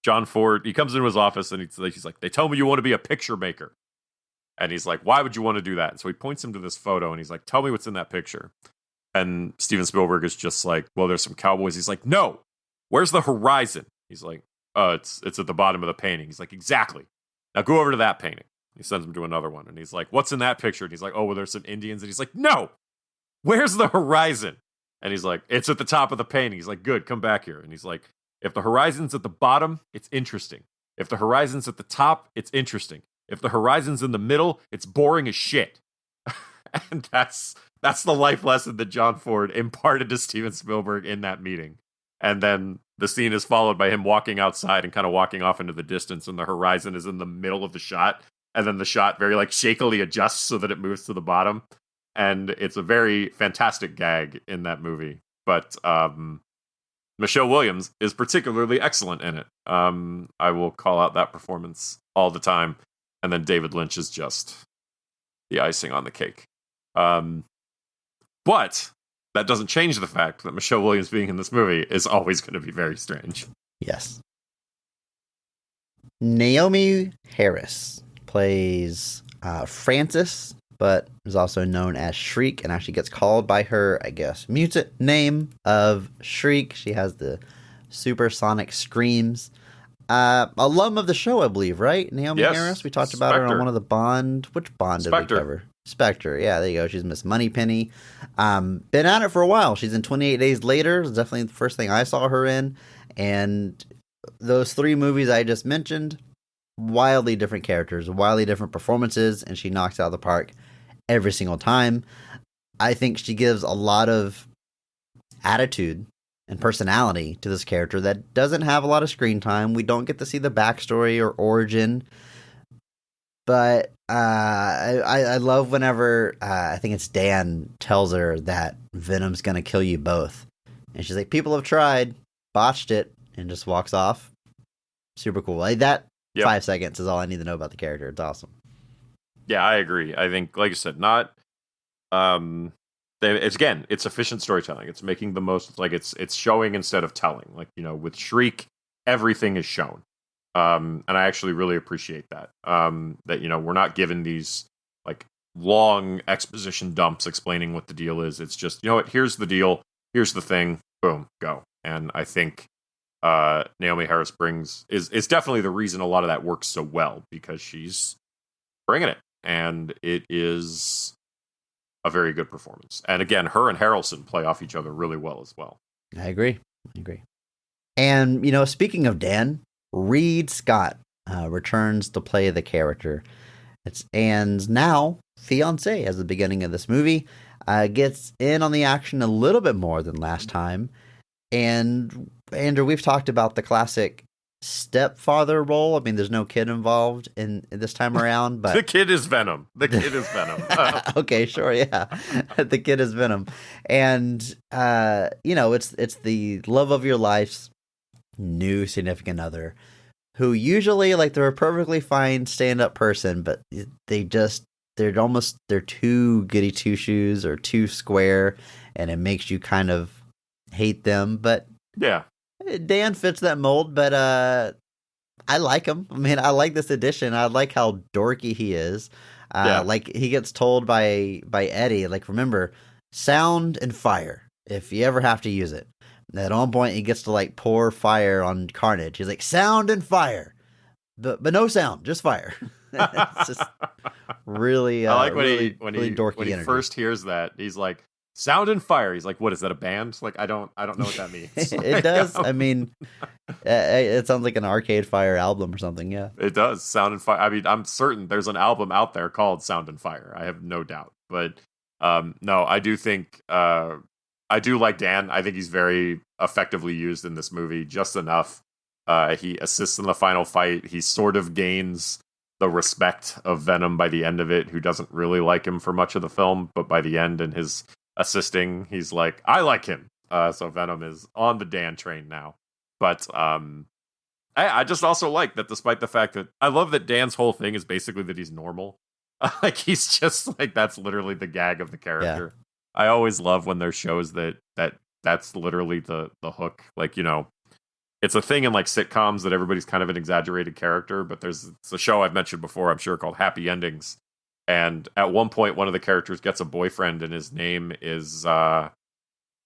John Ford, he comes into his office and he's like, they tell me you want to be a picture maker. And he's like, why would you want to do that? And so he points him to this photo and he's like, tell me what's in that picture. And Steven Spielberg is just like, well, there's some cowboys. He's like, no, where's the horizon? He's like, it's at the bottom of the painting. He's like, exactly. Now go over to that painting. He sends him to another one. And he's like, what's in that picture? And he's like, oh, well, there's some Indians. And he's like, no, where's the horizon? And he's like, it's at the top of the painting. He's like, good, come back here. And he's like, if the horizon's at the bottom, it's interesting. If the horizon's at the top, it's interesting. If the horizon's in the middle, it's boring as shit. And that's the life lesson that John Ford imparted to Steven Spielberg in that meeting. And then the scene is followed by him walking outside and kind of walking off into the distance, and the horizon is in the middle of the shot. And then the shot very like shakily adjusts so that it moves to the bottom. And it's a very fantastic gag in that movie. But Michelle Williams is particularly excellent in it. I will call out that performance all the time. And then David Lynch is just the icing on the cake. But that doesn't change the fact that Michelle Williams being in this movie is always going to be very strange. Yes. Naomi Harris plays Frances, but is also known as Shriek, and actually gets called by her, I guess, mutant name of Shriek. She has the supersonic screams. Alum of the show, I believe, right? Naomi Harris. We talked about her on one of the Bond. Which Bond did we cover? Spectre. Yeah, there you go. She's Miss Moneypenny. Been at it for a while. She's in 28 Days Later. It's definitely the first thing I saw her in. And those three movies I just mentioned, wildly different characters, wildly different performances, and she knocks it out of the park every single time. I think she gives a lot of attitude and personality to this character that doesn't have a lot of screen time. We don't get to see the backstory or origin, but I love whenever I think it's Dan tells her that Venom's gonna kill you both, and she's like, "People have tried, botched it," and just walks off. Super cool. Like that. Yep. 5 seconds is all I need to know about the character. It's awesome. Yeah, I agree. I think, like I said, not it's efficient storytelling. It's making the most, like it's showing instead of telling. Like, you know, with Shriek, everything is shown. And I actually really appreciate that. That, you know, we're not given these like long exposition dumps explaining what the deal is. It's just, you know what, here's the deal, here's the thing, boom, go. And I think Naomi Harris is definitely the reason a lot of that works so well, because she's bringing it, and it is a very good performance. And again, her and Harrelson play off each other really well as well. I agree. And, you know, speaking of Dan, Reed Scott returns to play the character. It's Anne's now fiance as the beginning of this movie. Gets in on the action a little bit more than last time. And Andrew, we've talked about the classic stepfather role. I mean, there's no kid involved in this time around, but the kid is Venom. Okay, sure, yeah. The kid is Venom. And you know, it's the love of your life's new significant other, who usually, like, they're a perfectly fine stand-up person, but they're too goody two-shoes or too square, and it makes you kind of hate them. But yeah, Dan fits that mold. But I like him. I mean, I like this addition. I like how dorky he is. Like, he gets told by Eddie, like, remember, sound and fire if you ever have to use it. At one point, he gets to, like, pour fire on Carnage. He's like, sound and fire, but no sound, just fire. It's just really, I like really dorky when he energy. first hears that. He's like, sound and fire. He's like, what is that, a band? Like, I don't know what that means. It does. I mean, it sounds like an Arcade Fire album or something. Yeah, it does. Sound and Fire. I mean, I'm certain there's an album out there called Sound and Fire. I have no doubt. But no, I do think I do like Dan. I think he's very effectively used in this movie, just enough. He assists in the final fight. He sort of gains the respect of Venom by the end of it, who doesn't really like him for much of the film, but by the end and his assisting, he's like, I like him. So Venom is on the Dan train now. But I just also like that, despite the fact that I love that Dan's whole thing is basically that he's normal. Like, he's just like, that's literally the gag of the character. Yeah. I always love when there's shows that that's literally the hook. Like, it's a thing in like sitcoms that everybody's kind of an exaggerated character, but it's a show I've mentioned before, I'm sure, called Happy Endings. And at one point, one of the characters gets a boyfriend, and his name is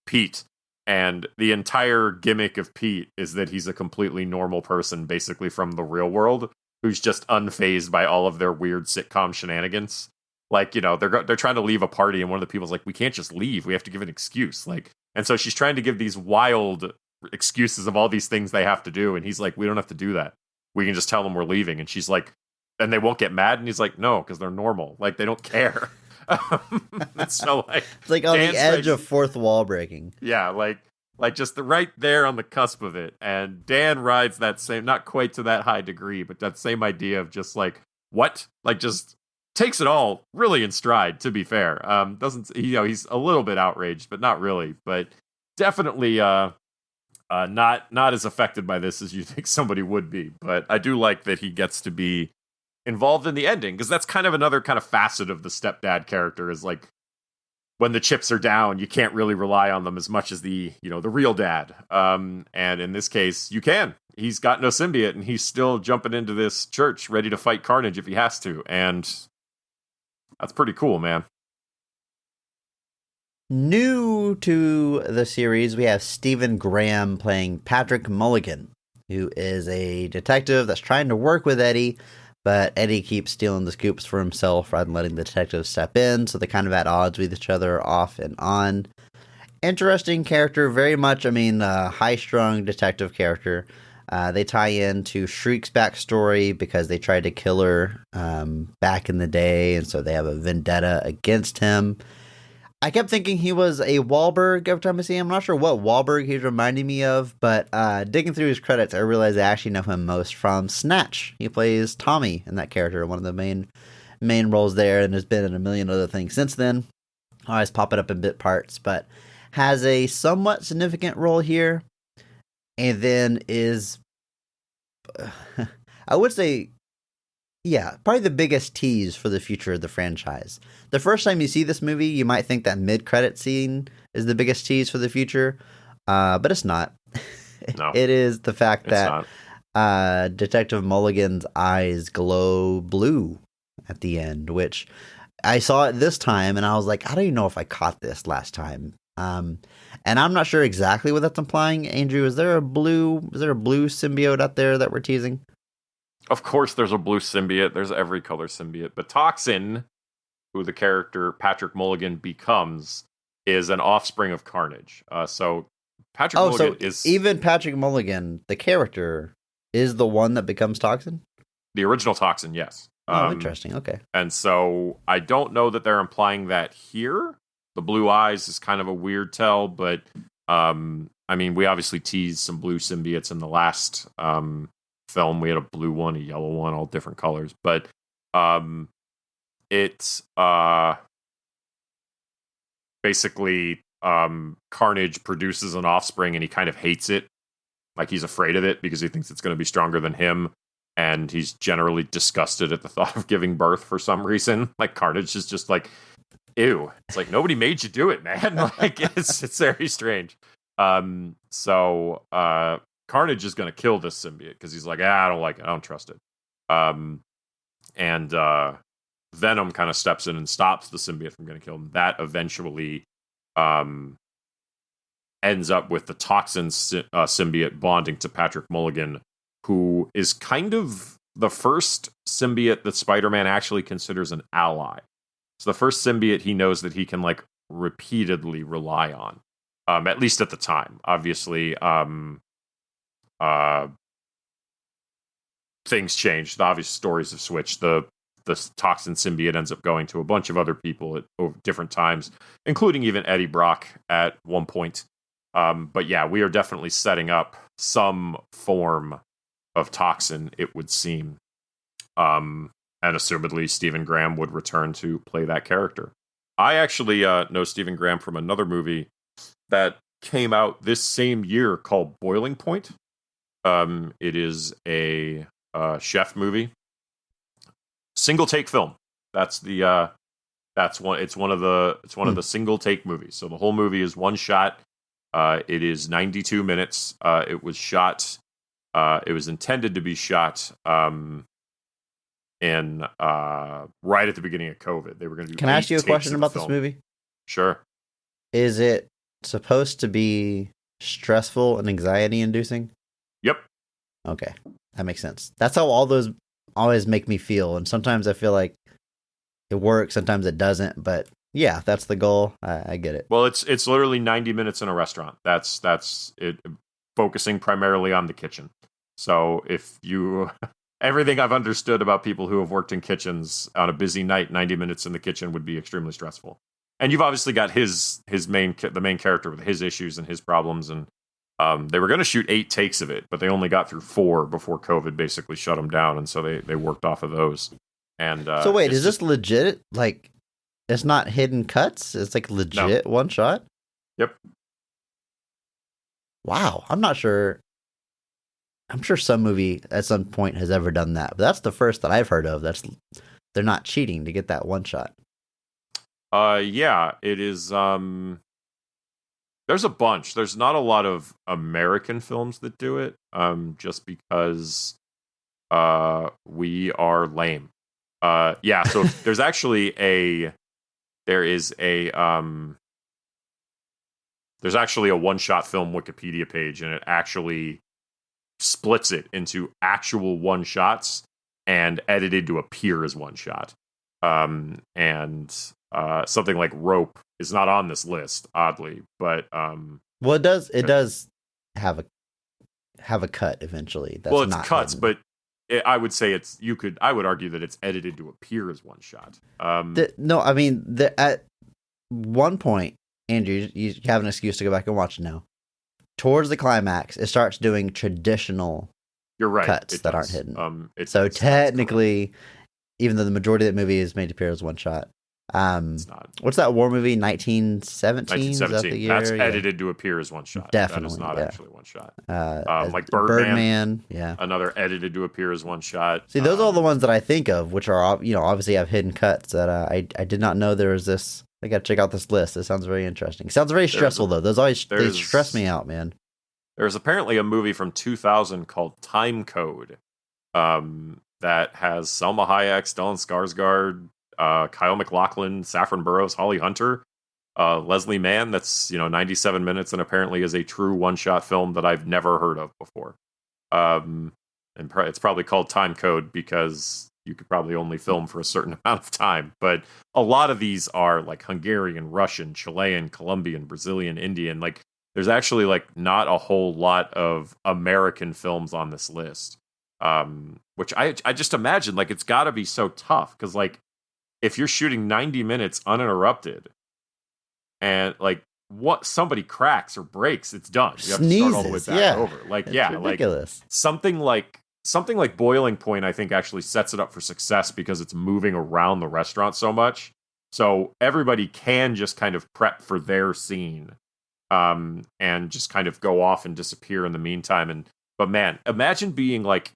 Pete. And the entire gimmick of Pete is that he's a completely normal person, basically from the real world, who's just unfazed by all of their weird sitcom shenanigans. Like, they're trying to leave a party, and one of the people's like, we can't just leave. We have to give an excuse. Like, and so she's trying to give these wild excuses of all these things they have to do, and he's like, we don't have to do that. We can just tell them we're leaving. And she's like, and they won't get mad. And he's like, no, because they're normal. Like, they don't care. So like, it's like on Dan's the edge of fourth wall breaking. Yeah, like just right there on the cusp of it. And Dan rides that same, not quite to that high degree, but that same idea of just like, what? Like, just takes it all really in stride, to be fair. Doesn't, he's a little bit outraged, but not really. But definitely not as affected by this as you think somebody would be. But I do like that he gets to be involved in the ending, because that's kind of another kind of facet of the stepdad character, is like, when the chips are down, you can't really rely on them as much as the real dad. And in this case, you can. He's got no symbiote, and he's still jumping into this church ready to fight Carnage if he has to. And that's pretty cool, man. New to the series, we have Stephen Graham playing Patrick Mulligan, who is a detective that's trying to work with Eddie, but Eddie keeps stealing the scoops for himself rather than letting the detective step in, so they kind of at odds with each other off and on. Interesting character, very much, high-strung detective character. They tie into Shriek's backstory because they tried to kill her back in the day, and so they have a vendetta against him. I kept thinking he was a Wahlberg every time I see him. I'm not sure what Wahlberg he's reminding me of, but digging through his credits, I realized I actually know him most from Snatch. He plays Tommy in that character, one of the main roles there, and has been in a million other things since then. Always popping up in bit parts, but has a somewhat significant role here, and then is, I would say, yeah, probably the biggest tease for the future of the franchise. The first time you see this movie, you might think that mid-credit scene is the biggest tease for the future, but it's not. No, it is the fact that Detective Mulligan's eyes glow blue at the end, which I saw it this time, and I was like, I don't even know if I caught this last time. And I'm not sure exactly what that's implying. Andrew, is there a blue symbiote out there that we're teasing? Of course there's a blue symbiote. There's every color symbiote. But Toxin, who the character Patrick Mulligan becomes, is an offspring of Carnage. So Patrick Mulligan is... even Patrick Mulligan, the character, is the one that becomes Toxin? The original Toxin, yes. Oh, interesting. Okay. And so I don't know that they're implying that here. The blue eyes is kind of a weird tell, but we obviously teased some blue symbiotes in the last film. We had a blue one, a yellow one, all different colors, but it's basically Carnage produces an offspring, and he kind of hates it. Like, he's afraid of it because he thinks it's going to be stronger than him, and he's generally disgusted at the thought of giving birth for some reason. Like, Carnage is just like, ew. It's like, nobody made you do it, man. Like, it's very strange. So Carnage is going to kill this symbiote because he's like, I don't like it. I don't trust it. And Venom kind of steps in and stops the symbiote from getting killed. That eventually ends up with the Toxin symbiote bonding to Patrick Mulligan, who is kind of the first symbiote that Spider-Man actually considers an ally. It's the first symbiote he knows that he can, like, repeatedly rely on. At least at the time. Obviously, things changed. The obvious stories have switched. The Toxin symbiote ends up going to a bunch of other people at different times, including even Eddie Brock at one point. But yeah, we are definitely setting up some form of Toxin, it would seem. And assumedly, Stephen Graham would return to play that character. I actually know Stephen Graham from another movie that came out this same year called Boiling Point. It is a chef movie, single take film. It's one of the single take movies. So the whole movie is one shot. It is 92 minutes. It was shot. It was intended to be shot in right at the beginning of COVID. They were going to do. Can I ask you a question about this movie? Sure. Is it supposed to be stressful and anxiety inducing? Yep. Okay, that makes sense. That's how all those always make me feel, and sometimes I feel like it works, sometimes it doesn't. But yeah, that's the goal. I get it. Well, it's literally 90 minutes in a restaurant. That's it, focusing primarily on the kitchen. So if you everything I've understood about people who have worked in kitchens on a busy night, 90 minutes in the kitchen would be extremely stressful. And you've obviously got the main character with his issues and his problems, and they were going to shoot 8 takes of it, but they only got through 4 before COVID basically shut them down, and so they worked off of those. And so wait, is this legit? Like, it's not hidden cuts? It's like legit one shot? Yep. Wow, I'm not sure. I'm sure some movie at some point has ever done that, but that's the first that I've heard of. They're not cheating to get that one shot. Yeah, it is. There's a bunch. There's not a lot of American films that do it, just because we are lame. Yeah, so there's actually there's actually a one-shot film Wikipedia page, and it actually splits it into actual one-shots and edited to appear as one shot. And something like Rope is not on this list, oddly, but well, it does have a cut eventually. That's well, it's not cuts, hidden. but I would say I would argue that it's edited to appear as one shot. No, I mean, at one point, Andrew, you have an excuse to go back and watch it now. Towards the climax, it starts doing traditional You're right, cuts that aren't hidden. So technically, even though the majority of that movie is made to appear as one shot, it's not. What's that war movie? 1917. Is that the year? That's edited to appear as one shot. Definitely, that is not actually one shot. Like Birdman, yeah, another edited to appear as one shot. See, those are all the ones that I think of, which are obviously have hidden cuts that I did not know there was this. I got to check out this list. It sounds very interesting. It sounds very stressful though. They stress me out, man. There's apparently a movie from 2000 called Time Code, that has Selma Hayek, Stellan Skarsgård, Kyle MacLachlan, Saffron Burrows, Holly Hunter, Leslie Mann. That's 97 minutes and apparently is a true one-shot film that I've never heard of before. And it's probably called Time Code because you could probably only film for a certain amount of time. But a lot of these are like Hungarian, Russian, Chilean, Colombian, Brazilian, Indian. Like there's actually like not a whole lot of American films on this list. Which I just imagine like it's got to be so tough because like if you're shooting 90 minutes uninterrupted and like what somebody cracks or breaks, it's done. You have to start all the way back over. Like it's ridiculous. Like something like Boiling Point, I think actually sets it up for success because it's moving around the restaurant so much. So everybody can just kind of prep for their scene, and just kind of go off and disappear in the meantime. But man, imagine being like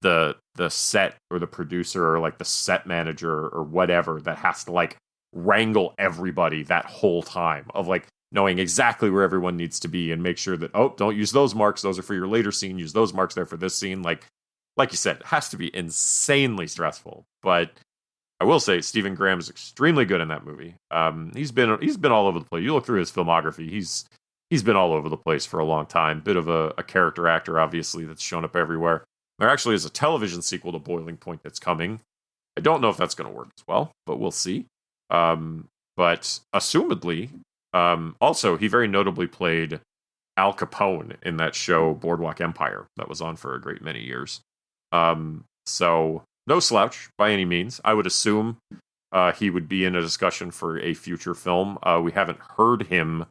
the set or the producer or like the set manager or whatever that has to like wrangle everybody that whole time of like knowing exactly where everyone needs to be and make sure that, don't use those marks, those are for your later scene, use those marks there for this scene. Like you said, it has to be insanely stressful. But I will say Stephen Graham is extremely good in that movie. He's been all over the place. You look through his filmography, he's been all over the place for a long time. Bit of a character actor, obviously, that's shown up everywhere. There actually is a television sequel to Boiling Point that's coming. I don't know if that's going to work as well, but we'll see. But assumedly, also, he very notably played Al Capone in that show Boardwalk Empire that was on for a great many years. So no slouch by any means. I would assume he would be in a discussion for a future film. We haven't heard him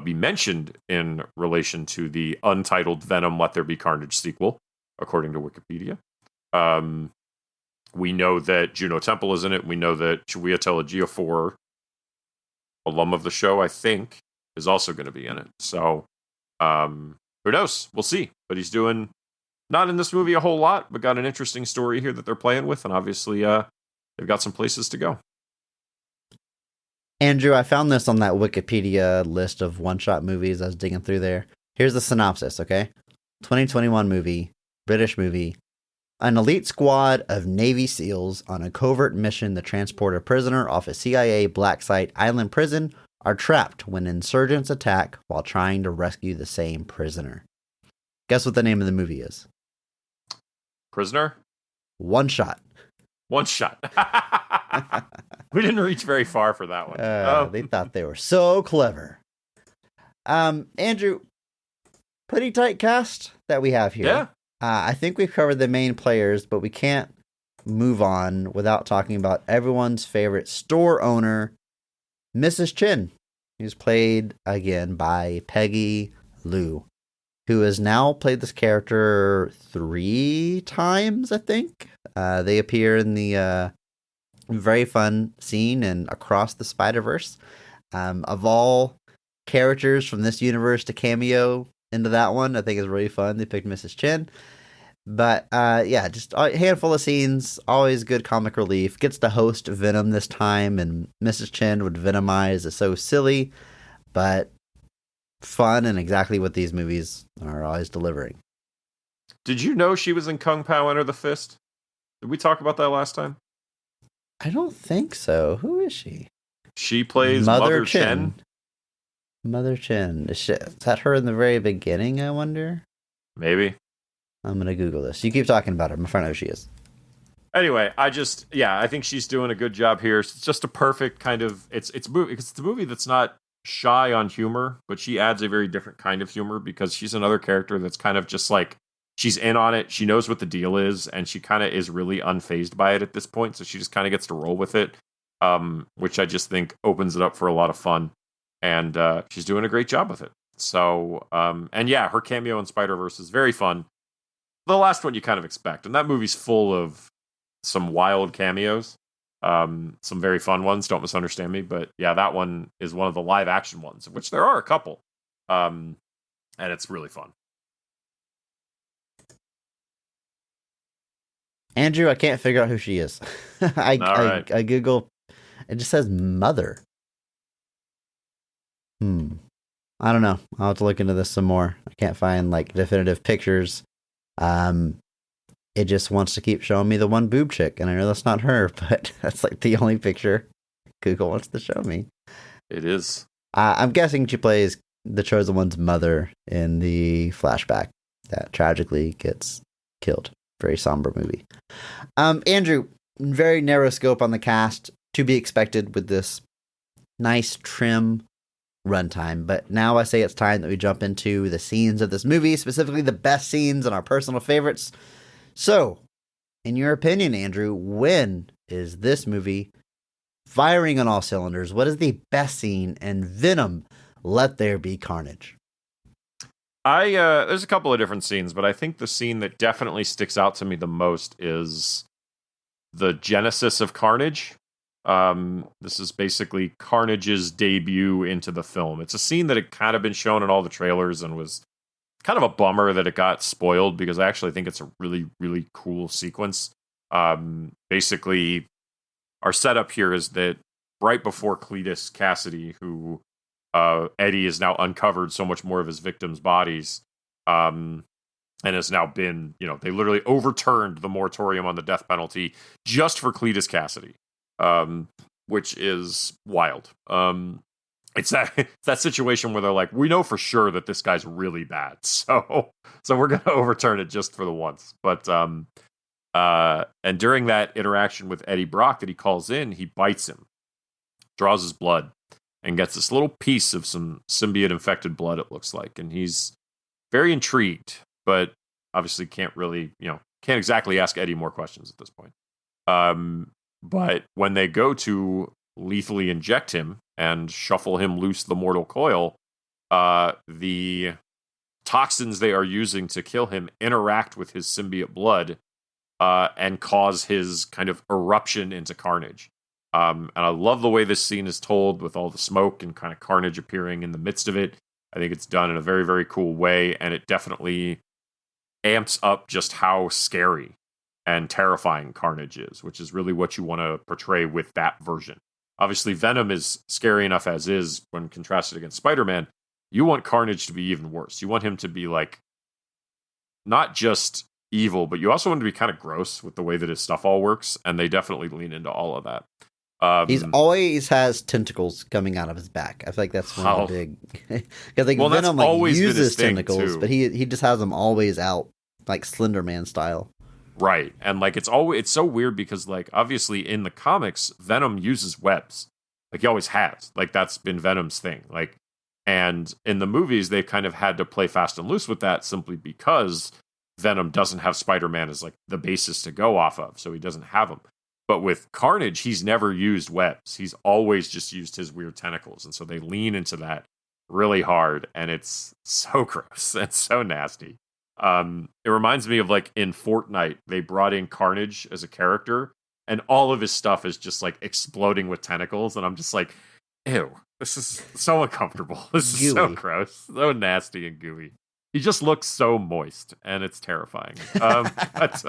be mentioned in relation to the untitled Venom Let There Be Carnage sequel, according to Wikipedia. We know that Juno Temple is in it. We know that Chiwetel Ejiofor, alum of the show, I think, is also going to be in it. So, who knows? We'll see. But he's doing, not in this movie a whole lot, but got an interesting story here that they're playing with. And obviously, they've got some places to go. Andrew, I found this on that Wikipedia list of one-shot movies I was digging through there. Here's the synopsis, okay? 2021 movie, British movie. An elite squad of Navy SEALs on a covert mission to transport a prisoner off a CIA black site island prison are trapped when insurgents attack while trying to rescue the same prisoner. Guess what the name of the movie is? Prisoner? One Shot. One Shot. We didn't reach very far for that one. They thought they were so clever. Andrew, pretty tight cast that we have here. Yeah. I think we've covered the main players, but we can't move on without talking about everyone's favorite store owner, Mrs. Chin, who's played again by Peggy Liu, who has now played this character 3 times, I think. They appear in the very fun scene in Across the Spider-Verse. Of all characters from this universe to cameo into that one, I think is really fun. They picked Mrs. Chin. But yeah, just a handful of scenes, always good comic relief. Gets to host Venom this time, and Mrs. Chin would Venomize. It's so silly, but fun, and exactly what these movies are always delivering. Did you know she was in Kung Pao Enter the Fist? Did we talk about that last time? I don't think so. Who is she? She plays Mother Chen. Mother Chen. Is that her in the very beginning, I wonder? Maybe. I'm going to Google this. You keep talking about her. I'm going to find out who she is. Anyway, I think she's doing a good job here. It's just a perfect kind of, it's a movie that's not shy on humor, but she adds a very different kind of humor because she's another character that's kind of just like, she's in on it. She knows what the deal is, and she kind of is really unfazed by it at this point. So she just kind of gets to roll with it, which I just think opens it up for a lot of fun. And she's doing a great job with it. So, and yeah, her cameo in Spider-Verse is very fun. The last one you kind of expect, and that movie's full of some wild cameos, some very fun ones. Don't misunderstand me, but yeah, that one is one of the live action ones, of which there are a couple, and it's really fun. Andrew, I can't figure out who she is. I Google, it just says Mother. I don't know. I'll have to look into this some more. I can't find like definitive pictures. It just wants to keep showing me the one boob chick, and I know that's not her, but that's like the only picture Google wants to show me. It is. I'm guessing she plays the chosen one's mother in the flashback that tragically gets killed. Very somber movie. Andrew, very narrow scope on the cast, to be expected with this nice trim runtime. But now I say it's time that we jump into the scenes of this movie, specifically the best scenes and our personal favorites. So, in your opinion, Andrew, when is this movie firing on all cylinders? What is the best scene in Venom, Let There Be Carnage? There's a couple of different scenes, but I think the scene that definitely sticks out to me the most is the genesis of Carnage. This is basically Carnage's debut into the film. It's a scene that had kind of been shown in all the trailers and was kind of a bummer that it got spoiled because I actually think it's a really, really cool sequence. Basically, our setup here is that right before Cletus Cassidy, who Eddie has now uncovered so much more of his victims' bodies, and has now been, they literally overturned the moratorium on the death penalty just for Cletus Cassidy. Which is wild. It's that situation where they're like, we know for sure that this guy's really bad, so we're gonna overturn it just for the once. But and during that interaction with Eddie Brock that he calls in, he bites him, draws his blood, and gets this little piece of some symbiote infected blood, it looks like, and he's very intrigued, but obviously can't exactly ask Eddie more questions at this point. But when they go to lethally inject him and shuffle him loose the mortal coil, the toxins they are using to kill him interact with his symbiote blood and cause his kind of eruption into Carnage. And I love the way this scene is told with all the smoke and kind of Carnage appearing in the midst of it. I think it's done in a very, very cool way, and it definitely amps up just how scary and terrifying Carnage is, which is really what you want to portray with that version. Obviously, Venom is scary enough as is when contrasted against Spider-Man. You want Carnage to be even worse. You want him to be like not just evil, but you also want him to be kind of gross with the way that his stuff all works, and they definitely lean into all of that. He's always has tentacles coming out of his back. I feel like that's one of the big because like Venom like uses tentacles, but he just has them always out like Slender Man style. Right, and like it's so weird because like obviously in the comics, Venom uses webs, like he always has. Like that's been Venom's thing. Like, and in the movies, they've kind of had to play fast and loose with that simply because Venom doesn't have Spider-Man as like the basis to go off of, so he doesn't have them. But with Carnage, he's never used webs. He's always just used his weird tentacles. And so they lean into that really hard. And it's so gross and so nasty. It reminds me of like in Fortnite, they brought in Carnage as a character. And all of his stuff is just like exploding with tentacles. And I'm just like, ew, this is so uncomfortable. This is so gross. So nasty and gooey. He just looks so moist. And it's terrifying. But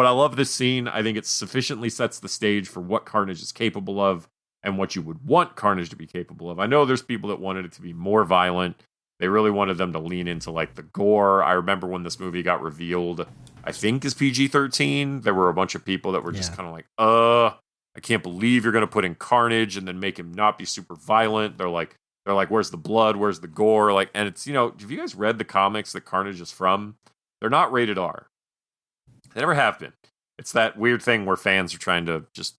I love this scene. I think it sufficiently sets the stage for what Carnage is capable of and what you would want Carnage to be capable of. I know there's people that wanted it to be more violent. They really wanted them to lean into like the gore. I remember when this movie got revealed, I think is PG-13. There were a bunch of people that were just kind of like, I can't believe you're going to put in Carnage and then make him not be super violent. They're like, where's the blood? Where's the gore? Like, and it's, have you guys read the comics that Carnage is from? They're not rated R. They never have been. It's that weird thing where fans are trying to just,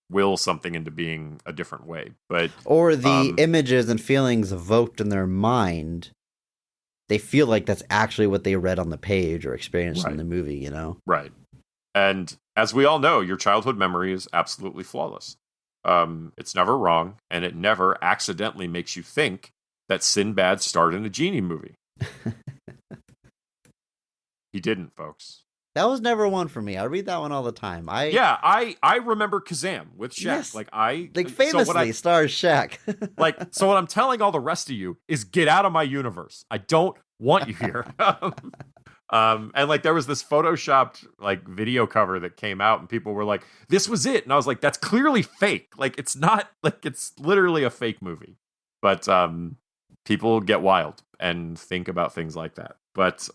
will something into being a different way. But or the images and feelings evoked in their mind, they feel like that's actually what they read on the page or experienced in the movie, Right. And as we all know, your childhood memory is absolutely flawless. It's never wrong, and it never accidentally makes you think that Sinbad starred in a genie movie. He didn't, folks. That was never one for me. I read that one all the time. I remember Kazam with Shaq. Yes. Like famously stars Shaq. So what I'm telling all the rest of you is get out of my universe. I don't want you here. And like there was this photoshopped like video cover that came out and people were like, this was it. And I was like, that's clearly fake. Like it's not, like it's literally a fake movie. But people get wild and think about things like that. But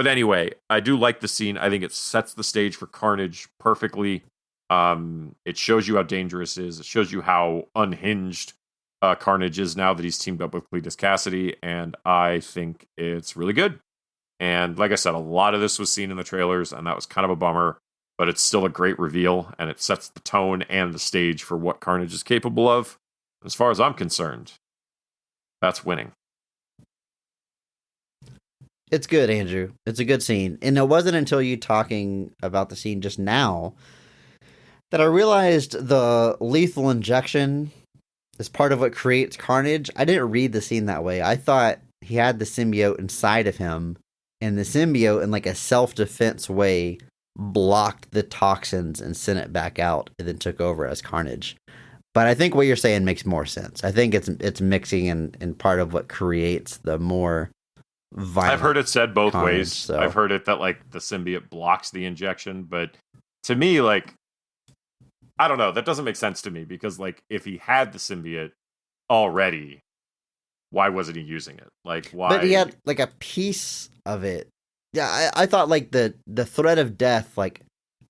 anyway, I do like the scene. I think it sets the stage for Carnage perfectly. It shows you how dangerous it is. It shows you how unhinged Carnage is now that he's teamed up with Cletus Cassidy. And I think it's really good. And like I said, a lot of this was seen in the trailers, and that was kind of a bummer. But it's still a great reveal, and it sets the tone and the stage for what Carnage is capable of. As far as I'm concerned, that's winning. It's good, Andrew. It's a good scene. And it wasn't until you talking about the scene just now that I realized the lethal injection is part of what creates Carnage. I didn't read the scene that way. I thought he had the symbiote inside of him, and the symbiote, in like a self-defense way, blocked the toxins and sent it back out and then took over as Carnage. But I think what you're saying makes more sense. I think it's mixing and part of what creates the more violent. I've heard it said both Carnage, ways. so. I've heard it that like the symbiote blocks the injection, but to me, like, I don't know, that doesn't make sense to me because like if he had the symbiote already, why wasn't he using it? Like why? But he had like a piece of it. Yeah, I thought like the threat of death like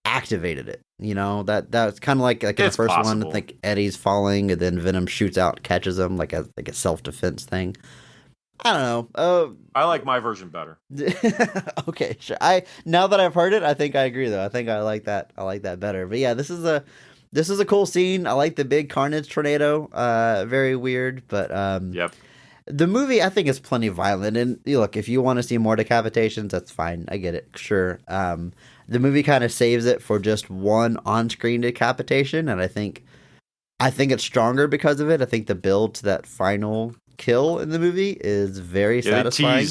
activated it. That's kind of like in the first one. I think Eddie's falling and then Venom shoots out, catches him like a self-defense thing. I don't know. I like my version better. Okay, sure. Now that I've heard it, I think I agree though. I think I like that. I like that better. But yeah, this is a cool scene. I like the big Carnage tornado. Very weird, but yep. The movie I think is plenty violent. And look, if you want to see more decapitations, that's fine. I get it. Sure. The movie kind of saves it for just one on-screen decapitation, and I think it's stronger because of it. I think the build to that final kill in the movie is very satisfying.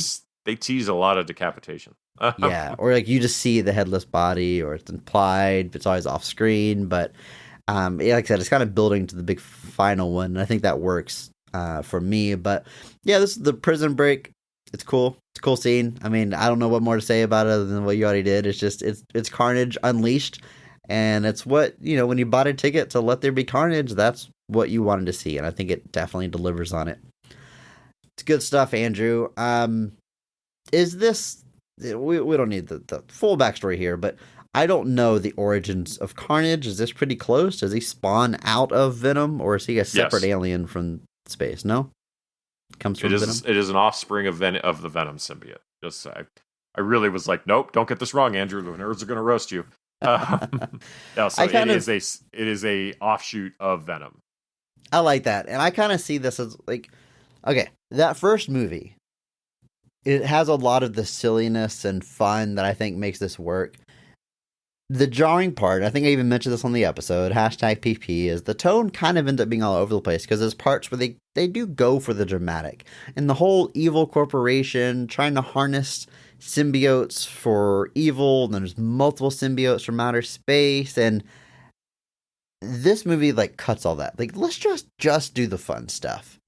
They tease a lot of decapitation. Yeah, or like you just see the headless body, or it's implied, but it's always off screen. But like I said, it's kind of building to the big final one, and I think that works for me. But yeah, this is the prison break. It's cool. It's a cool scene. I mean, I don't know what more to say about it other than what you already did. It's just it's Carnage unleashed, And it's what, when you bought a ticket to Let There Be Carnage, that's what you wanted to see. And I think it definitely delivers on it. It's good stuff, Andrew. Is this, we don't need the full backstory here, but I don't know the origins of Carnage. Is this pretty close? Does he spawn out of Venom, or is he a separate alien from space? No? Comes from Venom? It is an offspring of the Venom symbiote. Just I really was like, nope, don't get this wrong, Andrew. The nerds are going to roast you. It is a offshoot of Venom. I like that. And I kind of see this as like, okay, that first movie, it has a lot of the silliness and fun that I think makes this work. The jarring part, I think I even mentioned this on the episode, #PP, is the tone kind of ends up being all over the place because there's parts where they do go for the dramatic. And the whole evil corporation trying to harness symbiotes for evil, and there's multiple symbiotes from outer space, and this movie cuts all that. Let's just do the fun stuff.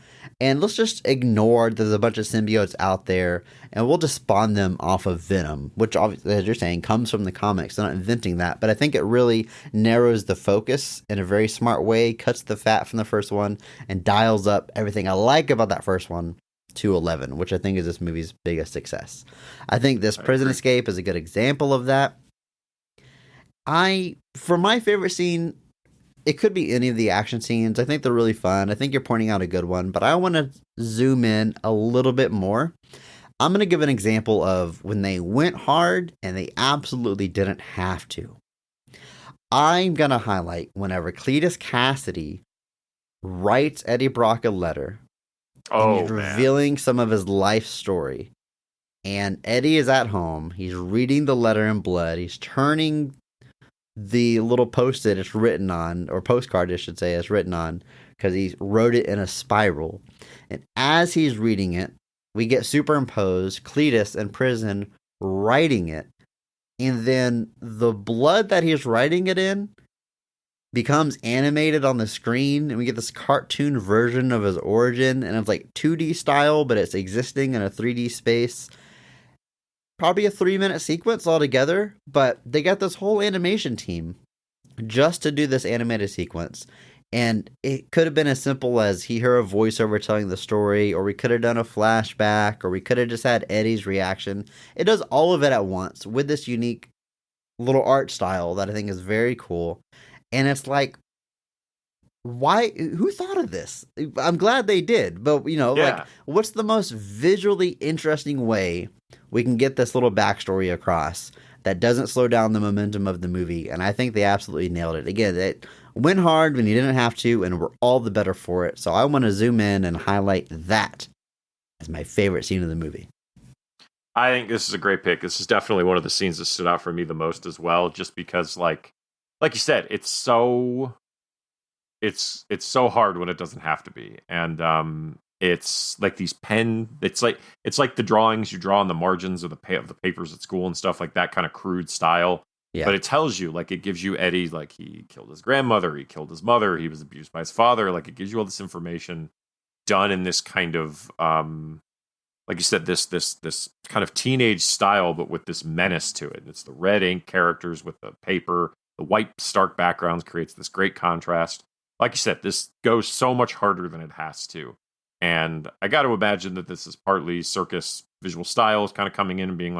And let's just ignore there's a bunch of symbiotes out there, and we'll just spawn them off of Venom, which obviously, as you're saying, comes from the comics. They're not inventing that, but I think it really narrows the focus in a very smart way, cuts the fat from the first one, and dials up everything I like about that first one to 11, which I think is this movie's biggest success. I think this prison escape is a good example of that. For my favorite scene, it could be any of the action scenes. I think they're really fun. I think you're pointing out a good one, but I want to zoom in a little bit more. I'm going to give an example of when they went hard and they absolutely didn't have to. I'm going to highlight whenever Cletus Cassidy writes Eddie Brock a letter and he's revealing some of his life story. And Eddie is at home. He's reading the letter in blood. He's turning the little post-it it's written on, or postcard, I should say, it's written on, because he wrote it in a spiral. And as he's reading it, we get superimposed Cletus in prison writing it. And then the blood that he's writing it in becomes animated on the screen, and we get this cartoon version of his origin, and it's 2D style, but it's existing in a 3D space. Probably a 3-minute sequence altogether, but they got this whole animation team just to do this animated sequence. And it could have been as simple as he heard a voiceover telling the story, or we could have done a flashback, or we could have just had Eddie's reaction. It does all of it at once with this unique little art style that I think is very cool. And it's why? Who thought of this? I'm glad they did, but what's the most visually interesting way we can get this little backstory across that doesn't slow down the momentum of the movie? And I think they absolutely nailed it. Again, it went hard when you didn't have to, and we're all the better for it. So I want to zoom in and highlight that as my favorite scene of the movie. I think this is a great pick. This is definitely one of the scenes that stood out for me the most as well, just because, like you said, it's so hard when it doesn't have to be, and it's like these it's like the drawings you draw on the margins of the papers at school and stuff like that, kind of crude style. Yeah. But it tells you, it gives you Eddie, he killed his grandmother, he killed his mother, he was abused by his father. It gives you all this information done in this kind of, like you said, this kind of teenage style, but with this menace to it. It's the red ink characters with the paper, the white stark backgrounds creates this great contrast. Like you said, this goes so much harder than it has to. And I got to imagine that this is partly circus visual styles kind of coming in and being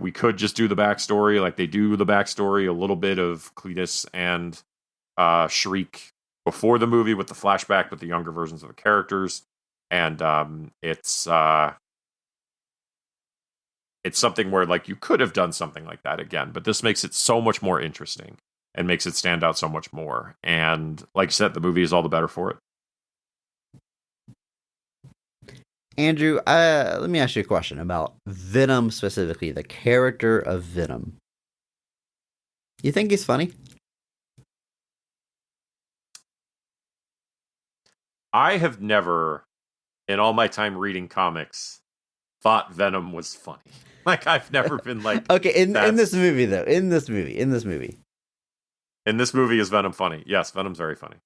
we could just do the backstory. They do the backstory, a little bit of Cletus and Shriek before the movie with the flashback with the younger versions of the characters. And it's something where you could have done something like that again, but this makes it so much more interesting and makes it stand out so much more. And like you said, the movie is all the better for it. Andrew, let me ask you a question about Venom specifically, the character of Venom. You think he's funny? I have never, in all my time reading comics, thought Venom was funny. I've never been okay, in this movie though, in this movie, is Venom funny? Yes, Venom's very funny.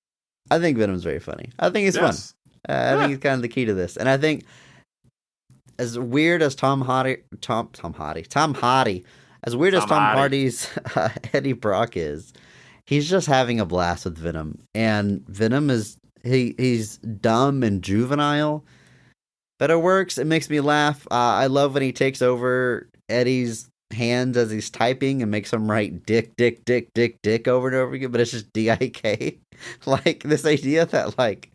I think Venom's very funny. I think he's fun. I think he's kind of the key to this. And I think as weird as Tom Hardy As weird as Tom Somebody. Hardy's Eddie Brock is, he's just having a blast with Venom. And Venom is he's dumb and juvenile, but it works. It makes me laugh. I love when he takes over Eddie's hands as he's typing and makes him write dick, dick, dick, dick, dick over and over again, but it's just DIK. Like, this idea that, like,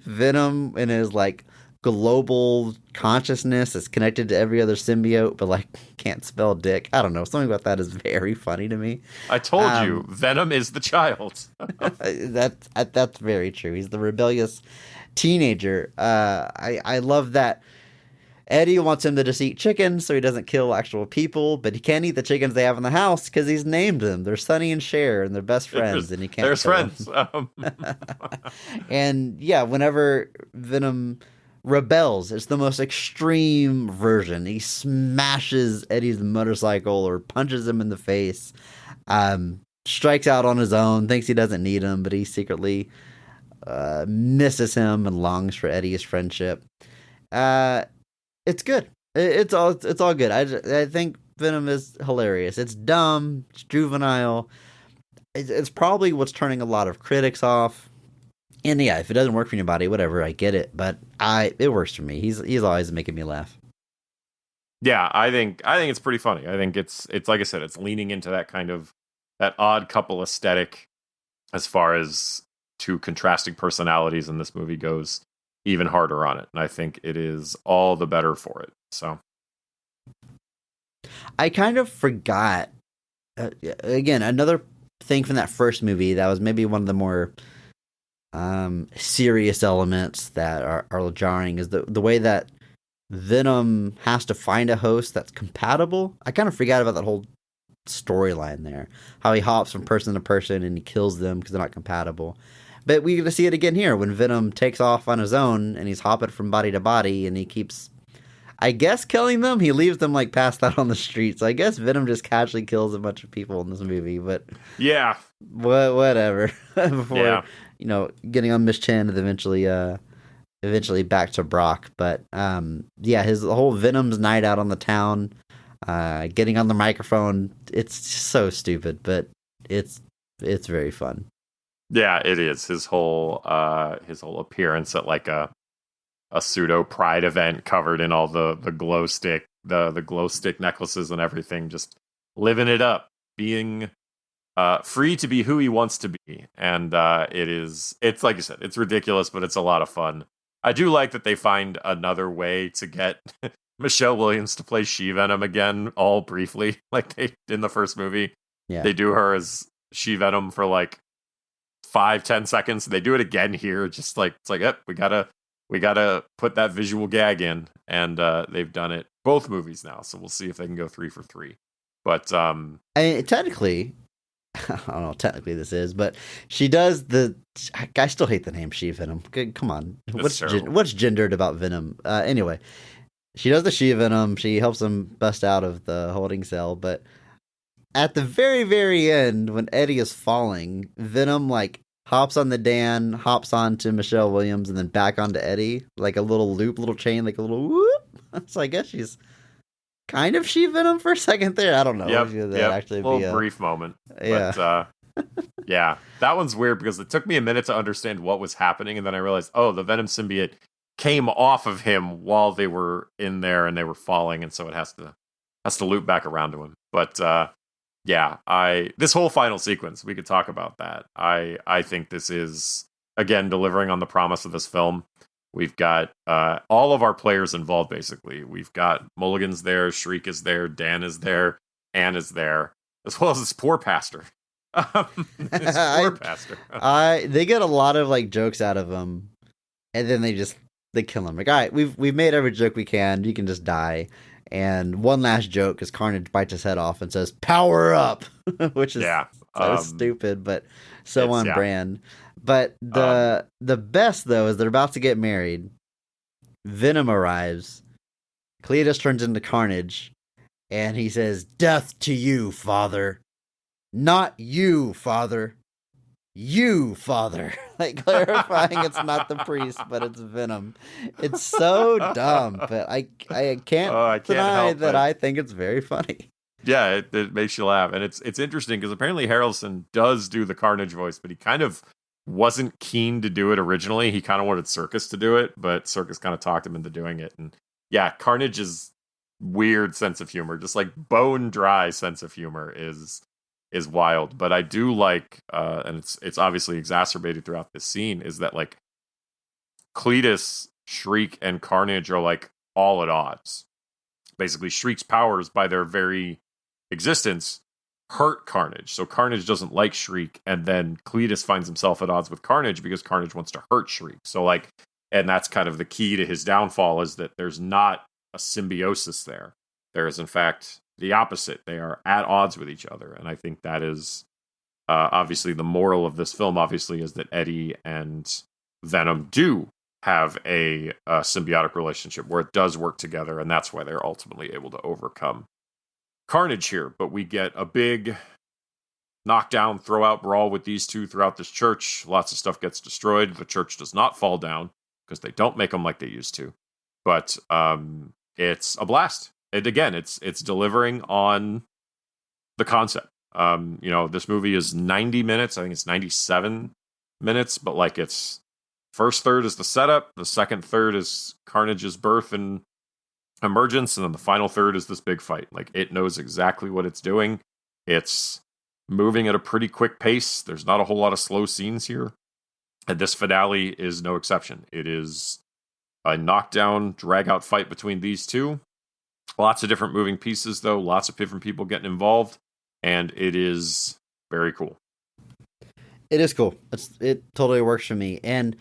Venom in his, like, global consciousness is connected to every other symbiote, but, like, can't spell dick. I don't know. Something about that is very funny to me. I told you, Venom is the child. That's very true. He's the rebellious teenager. I love that Eddie wants him to just eat chickens so he doesn't kill actual people, but he can't eat the chickens they have in the house because he's named them. They're Sonny and Cher, and they're best friends, and he can't. There's friends. And yeah, whenever Venom rebels, it's the most extreme version. He smashes Eddie's motorcycle or punches him in the face. Strikes out on his own, thinks he doesn't need him, but he secretly misses him and longs for Eddie's friendship. It's good. It's all good. I think Venom is hilarious. It's dumb. It's juvenile. It's probably what's turning a lot of critics off. And yeah, if it doesn't work for anybody, whatever, I get it. But it works for me. He's always making me laugh. Yeah, I think it's pretty funny. I think it's like I said, it's leaning into that kind of that odd couple aesthetic as far as two contrasting personalities in this movie goes. Even harder on it, and I think it is all the better for it. So I kind of forgot again, another thing from that first movie that was maybe one of the more serious elements that are jarring is the way that Venom has to find a host that's compatible. I kind of forgot about that whole storyline there, how he hops from person to person and he kills them because they're not compatible. But we get to see it again here when Venom takes off on his own and he's hopping from body to body and he keeps, I guess, killing them. He leaves them like passed out on the street. So I guess Venom just casually kills a bunch of people in this movie. But yeah, whatever. Before getting on Miss Chen and eventually back to Brock. But yeah, his whole Venom's night out on the town, getting on the microphone. It's just so stupid, but it's very fun. Yeah, it is. His whole appearance at like a pseudo pride event covered in all the glow stick necklaces and everything, just living it up, being free to be who he wants to be. And it's like you said, it's ridiculous, but it's a lot of fun. I do like that they find another way to get Michelle Williams to play She-Venom again, all briefly, like they did in the first movie. Yeah. They do her as She-Venom for like 5-10 seconds. They do it again here, just like it's like, yep, we gotta put that visual gag in, and they've done it both movies now, so we'll see if they can go 3 for 3. But technically, I don't know. Technically, this is, but she does the. I still hate the name She-Venom. Come on, what's gendered about Venom? Anyway, she does the She-Venom. She helps him bust out of the holding cell, but at the very, very end, when Eddie is falling, Venom like hops on the Dan, hops onto Michelle Williams, and then back onto Eddie, like a little loop, little chain, like a little whoop. So I guess she's kind of She-Venom for a second there. I don't know. Yep. Actually, a brief moment. Yeah. But, yeah, that one's weird because it took me a minute to understand what was happening, and then I realized, oh, the Venom symbiote came off of him while they were in there and they were falling, and so it has to loop back around to him. But yeah, this whole final sequence, we could talk about that. I think this is, again, delivering on the promise of this film. We've got all of our players involved, basically. We've got Mulligan's there, Shriek is there, Dan is there, Anne is there, as well as this poor pastor. Pastor. They get a lot of like jokes out of him, and then they kill him. Like, all right, we've made every joke we can. You can just die. And one last joke is Carnage bites his head off and says, "Power up," which is so stupid, but so on brand. But the best, though, is they're about to get married. Venom arrives. Cletus turns into Carnage, and he says, "Death to you, father. Not you, father. You, father." Like, clarifying it's not the priest, but it's Venom. It's so dumb, but I can't deny that I think it's very funny. Yeah, it makes you laugh, and it's interesting because apparently Harrelson does do the Carnage voice, but he kind of wasn't keen to do it originally. He kind of wanted Circus to do it, but Circus kind of talked him into doing it. And yeah, Carnage's weird sense of humor, just like bone dry sense of humor, is wild. But I do like, and it's obviously exacerbated throughout this scene, is that like Cletus, Shriek, and Carnage are like all at odds. Basically, Shriek's powers, by their very existence, hurt Carnage. So Carnage doesn't like Shriek, and then Cletus finds himself at odds with Carnage because Carnage wants to hurt Shriek. So like, and that's kind of the key to his downfall, is that there's not a symbiosis there. There is in fact the opposite. They are at odds with each other. And I think that is obviously the moral of this film, obviously, is that Eddie and Venom do have a symbiotic relationship where it does work together, and that's why they're ultimately able to overcome Carnage here. But we get a big knockdown, throw out brawl with these two throughout this church. Lots of stuff gets destroyed. The church does not fall down because they don't make them like they used to. But it's a blast. And again, it's delivering on the concept. This movie is 90 minutes. I think it's 97 minutes, but like it's first third is the setup. The second third is Carnage's birth and emergence. And then the final third is this big fight. Like, it knows exactly what it's doing. It's moving at a pretty quick pace. There's not a whole lot of slow scenes here. And this finale is no exception. It is a knockdown, drag-out fight between these two. Lots of different moving pieces, though. Lots of different people getting involved. And it is very cool. It is cool. It totally works for me. And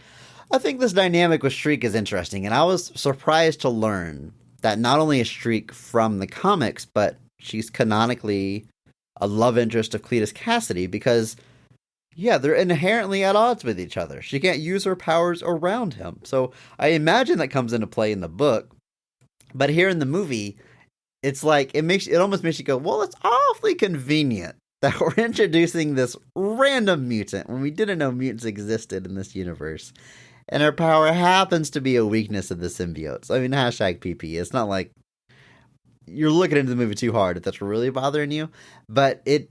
I think this dynamic with Shriek is interesting. And I was surprised to learn that not only is Shriek from the comics, but she's canonically a love interest of Cletus Cassidy because, yeah, they're inherently at odds with each other. She can't use her powers around him. So I imagine that comes into play in the book. But here in the movie, it's like it almost makes you go, well, it's awfully convenient that we're introducing this random mutant when we didn't know mutants existed in this universe. And her power happens to be a weakness of the symbiotes. I mean, hashtag PP. It's not like you're looking into the movie too hard if that's really bothering you. But it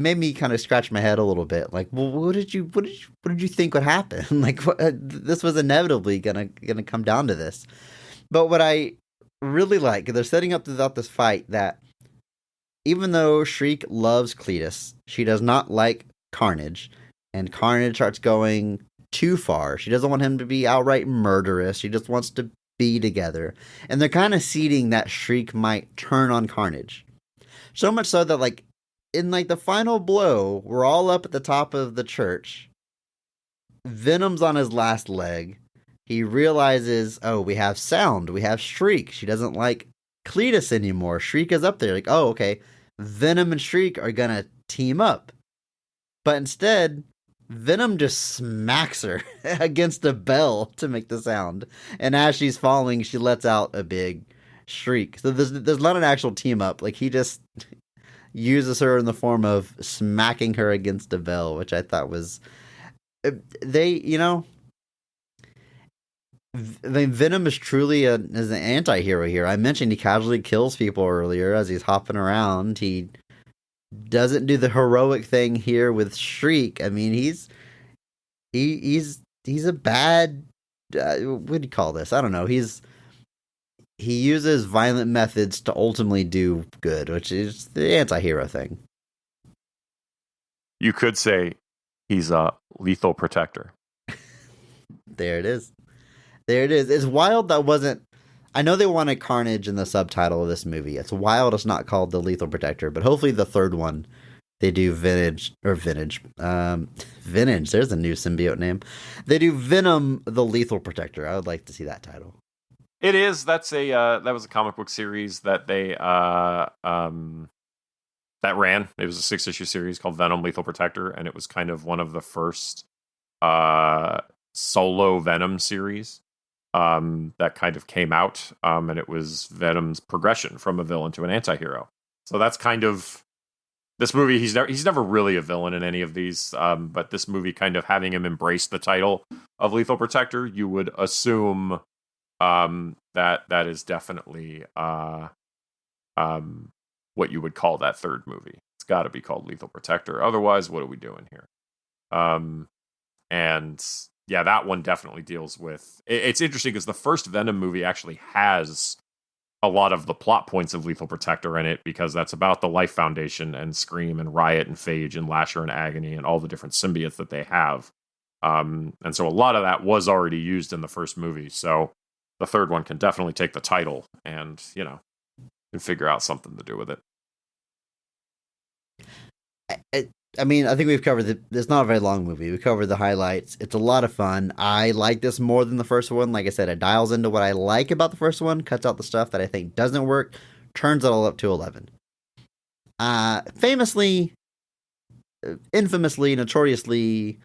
made me kind of scratch my head a little bit. Like, well, what did you think would happen? Like, this was inevitably gonna come down to this. But what I really like, they're setting up throughout this fight that even though Shriek loves Cletus, she does not like Carnage, and Carnage starts going too far. She doesn't want him to be outright murderous. She just wants to be together. And they're kind of seeding that Shriek might turn on Carnage. So much so that, like, in, like, the final blow, we're all up at the top of the church. Venom's on his last leg. He realizes, oh, we have sound. We have Shriek. She doesn't like Cletus anymore. Shriek is up there. Like, oh, okay. Venom and Shriek are gonna team up. But instead, Venom just smacks her against a bell to make the sound. And as she's falling, she lets out a big shriek. So there's not an actual team up. Like, he just uses her in the form of smacking her against a bell, which I thought was... Venom is truly is an anti-hero here. I mentioned he casually kills people earlier as he's hopping around. He doesn't do the heroic thing here with Shriek. I mean, he's a bad what do you call this? I don't know. He uses violent methods to ultimately do good, which is the anti-hero thing. You could say he's a lethal protector. There it is. There it is. It's wild that wasn't... I know they wanted Carnage in the subtitle of this movie. It's wild it's not called the Lethal Protector, but hopefully the third one, they do Vintage. Vintage, there's a new symbiote name. They do Venom the Lethal Protector. I would like to see that title. It is. That was a comic book series that they, that ran. It was a 6-issue series called Venom Lethal Protector, and it was kind of one of the first, solo Venom series. That kind of came out, and it was Venom's progression from a villain to an anti-hero. So that's kind of this movie. He's never really a villain in any of these, but this movie kind of having him embrace the title of Lethal Protector, you would assume that is definitely what you would call that third movie. It's got to be called Lethal Protector. Otherwise, what are we doing here? And yeah, that one definitely deals with... It's interesting because the first Venom movie actually has a lot of the plot points of Lethal Protector in it, because that's about the Life Foundation and Scream and Riot and Phage and Lasher and Agony and all the different symbiotes that they have. And so a lot of that was already used in the first movie. So the third one can definitely take the title and, and figure out something to do with it. I mean, I think we've covered it's not a very long movie. We covered the highlights. It's a lot of fun. I like this more than the first one. Like I said, it dials into what I like about the first one, cuts out the stuff that I think doesn't work, turns it all up to 11. Infamously, notoriously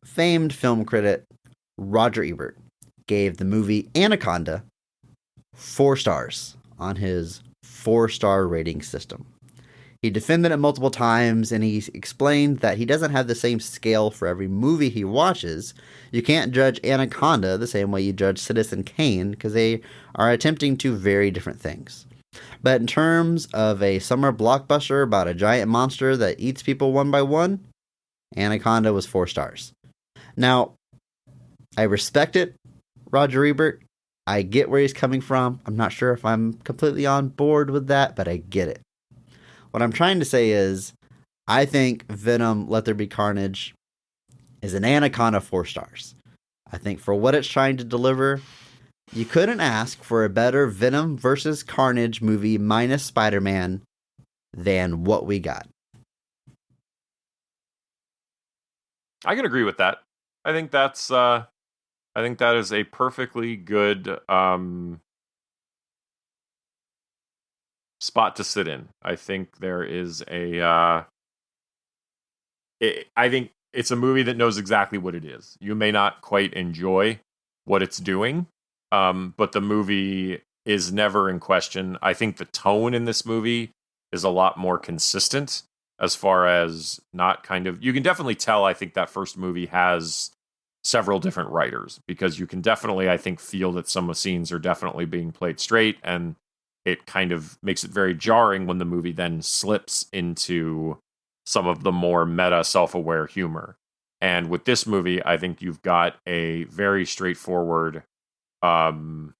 famed film critic Roger Ebert gave the movie Anaconda 4 stars on his 4-star rating system. He defended it multiple times, and he explained that he doesn't have the same scale for every movie he watches. You can't judge Anaconda the same way you judge Citizen Kane, because they are attempting two very different things. But in terms of a summer blockbuster about a giant monster that eats people one by one, Anaconda was 4 stars. Now, I respect it, Roger Ebert. I get where he's coming from. I'm not sure if I'm completely on board with that, but I get it. What I'm trying to say is, I think Venom, Let There Be Carnage is an Anaconda 4 stars. I think for what it's trying to deliver, you couldn't ask for a better Venom versus Carnage movie minus Spider-Man than what we got. I can agree with that. I think that is a perfectly good spot to sit in. I think there is I think it's a movie that knows exactly what it is. You may not quite enjoy what it's doing, but the movie is never in question. I think the tone in this movie is a lot more consistent as far as not kind of... You can definitely tell, I think, that first movie has several different writers, because you can definitely, I think, feel that some of the scenes are definitely being played straight, and it kind of makes it very jarring when the movie then slips into some of the more meta, self-aware humor. And with this movie, I think you've got a very straightforward tone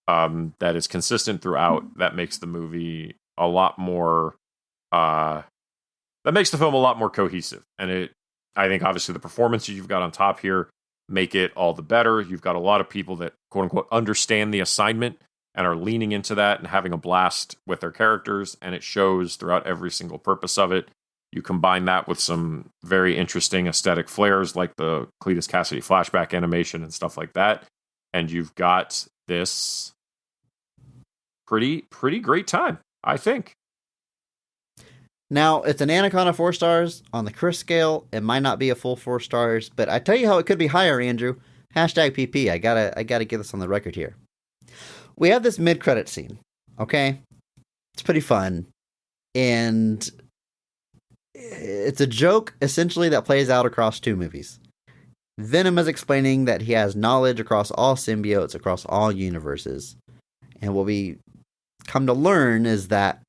that is consistent throughout, that makes the movie a lot more... that makes the film a lot more cohesive. And I think, obviously, the performances you've got on top here make it all the better. You've got a lot of people that, quote-unquote, understand the assignment and are leaning into that and having a blast with their characters, and it shows throughout every single purpose of it. You combine that with some very interesting aesthetic flares, like the Cletus Cassidy flashback animation and stuff like that, and you've got this pretty great time, I think. Now, it's an Anaconda 4 stars. On the Chris scale, it might not be a full 4 stars, but I tell you how it could be higher, Andrew. Hashtag PP. I gotta get this on the record here. We have this mid-credit scene, okay? It's pretty fun, and it's a joke, essentially, that plays out across 2 movies. Venom is explaining that he has knowledge across all symbiotes, across all universes, and what we come to learn is that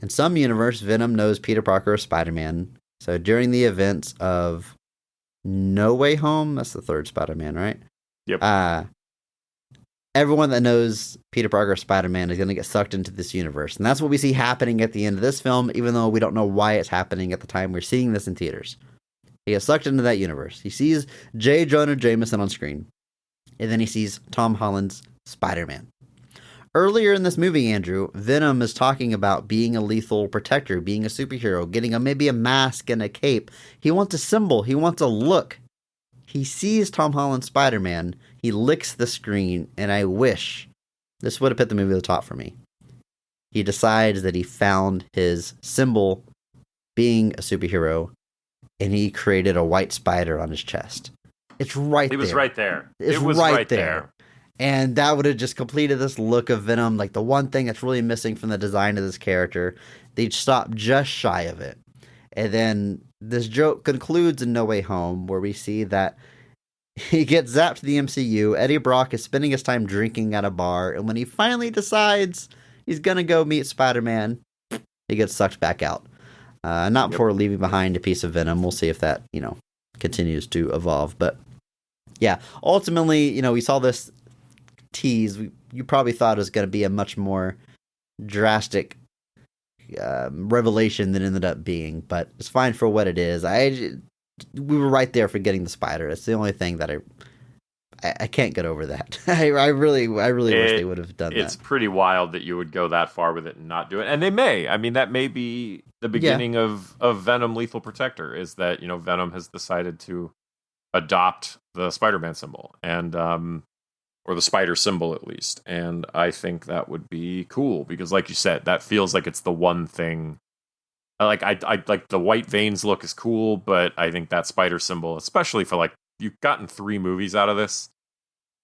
in some universe, Venom knows Peter Parker is Spider-Man, so during the events of No Way Home, that's the third Spider-Man, right? Yep. Everyone that knows Peter Parker or Spider-Man is going to get sucked into this universe. And that's what we see happening at the end of this film, even though we don't know why it's happening at the time we're seeing this in theaters. He gets sucked into that universe. He sees J. Jonah Jameson on screen. And then he sees Tom Holland's Spider-Man. Earlier in this movie, Andrew, Venom is talking about being a lethal protector, being a superhero, getting maybe a mask and a cape. He wants a symbol. He wants a look. He sees Tom Holland's Spider-Man. He licks the screen, and I wish this would have put the movie at the top for me. He decides that he found his symbol being a superhero, and he created a white spider on his chest. It's right there. It was right there. It was right there. And that would have just completed this look of Venom, like the one thing that's really missing from the design of this character. They'd stop just shy of it. And then this joke concludes in No Way Home, where we see that he gets zapped to the MCU. Eddie Brock is spending his time drinking at a bar, and when he finally decides He's gonna go meet Spider-Man. He gets sucked back out. Not before leaving behind a piece of Venom. We'll see if that, continues to evolve. But yeah, ultimately, we saw this tease. You probably thought it was going to be a much more drastic revelation than it ended up being, but it's fine for what it is. We were right there for getting the spider. It's the only thing that I can't get over that. I really wish they would have done that. It's pretty wild that you would go that far with it and not do it. And they may. I mean, that may be the beginning of Venom Lethal Protector, is that, Venom has decided to adopt the Spider-Man symbol, and or the spider symbol at least. And I think that would be cool because, like you said, that feels like it's the one thing. I like the white veins look is cool, but I think that spider symbol, especially for you've gotten 3 movies out of this.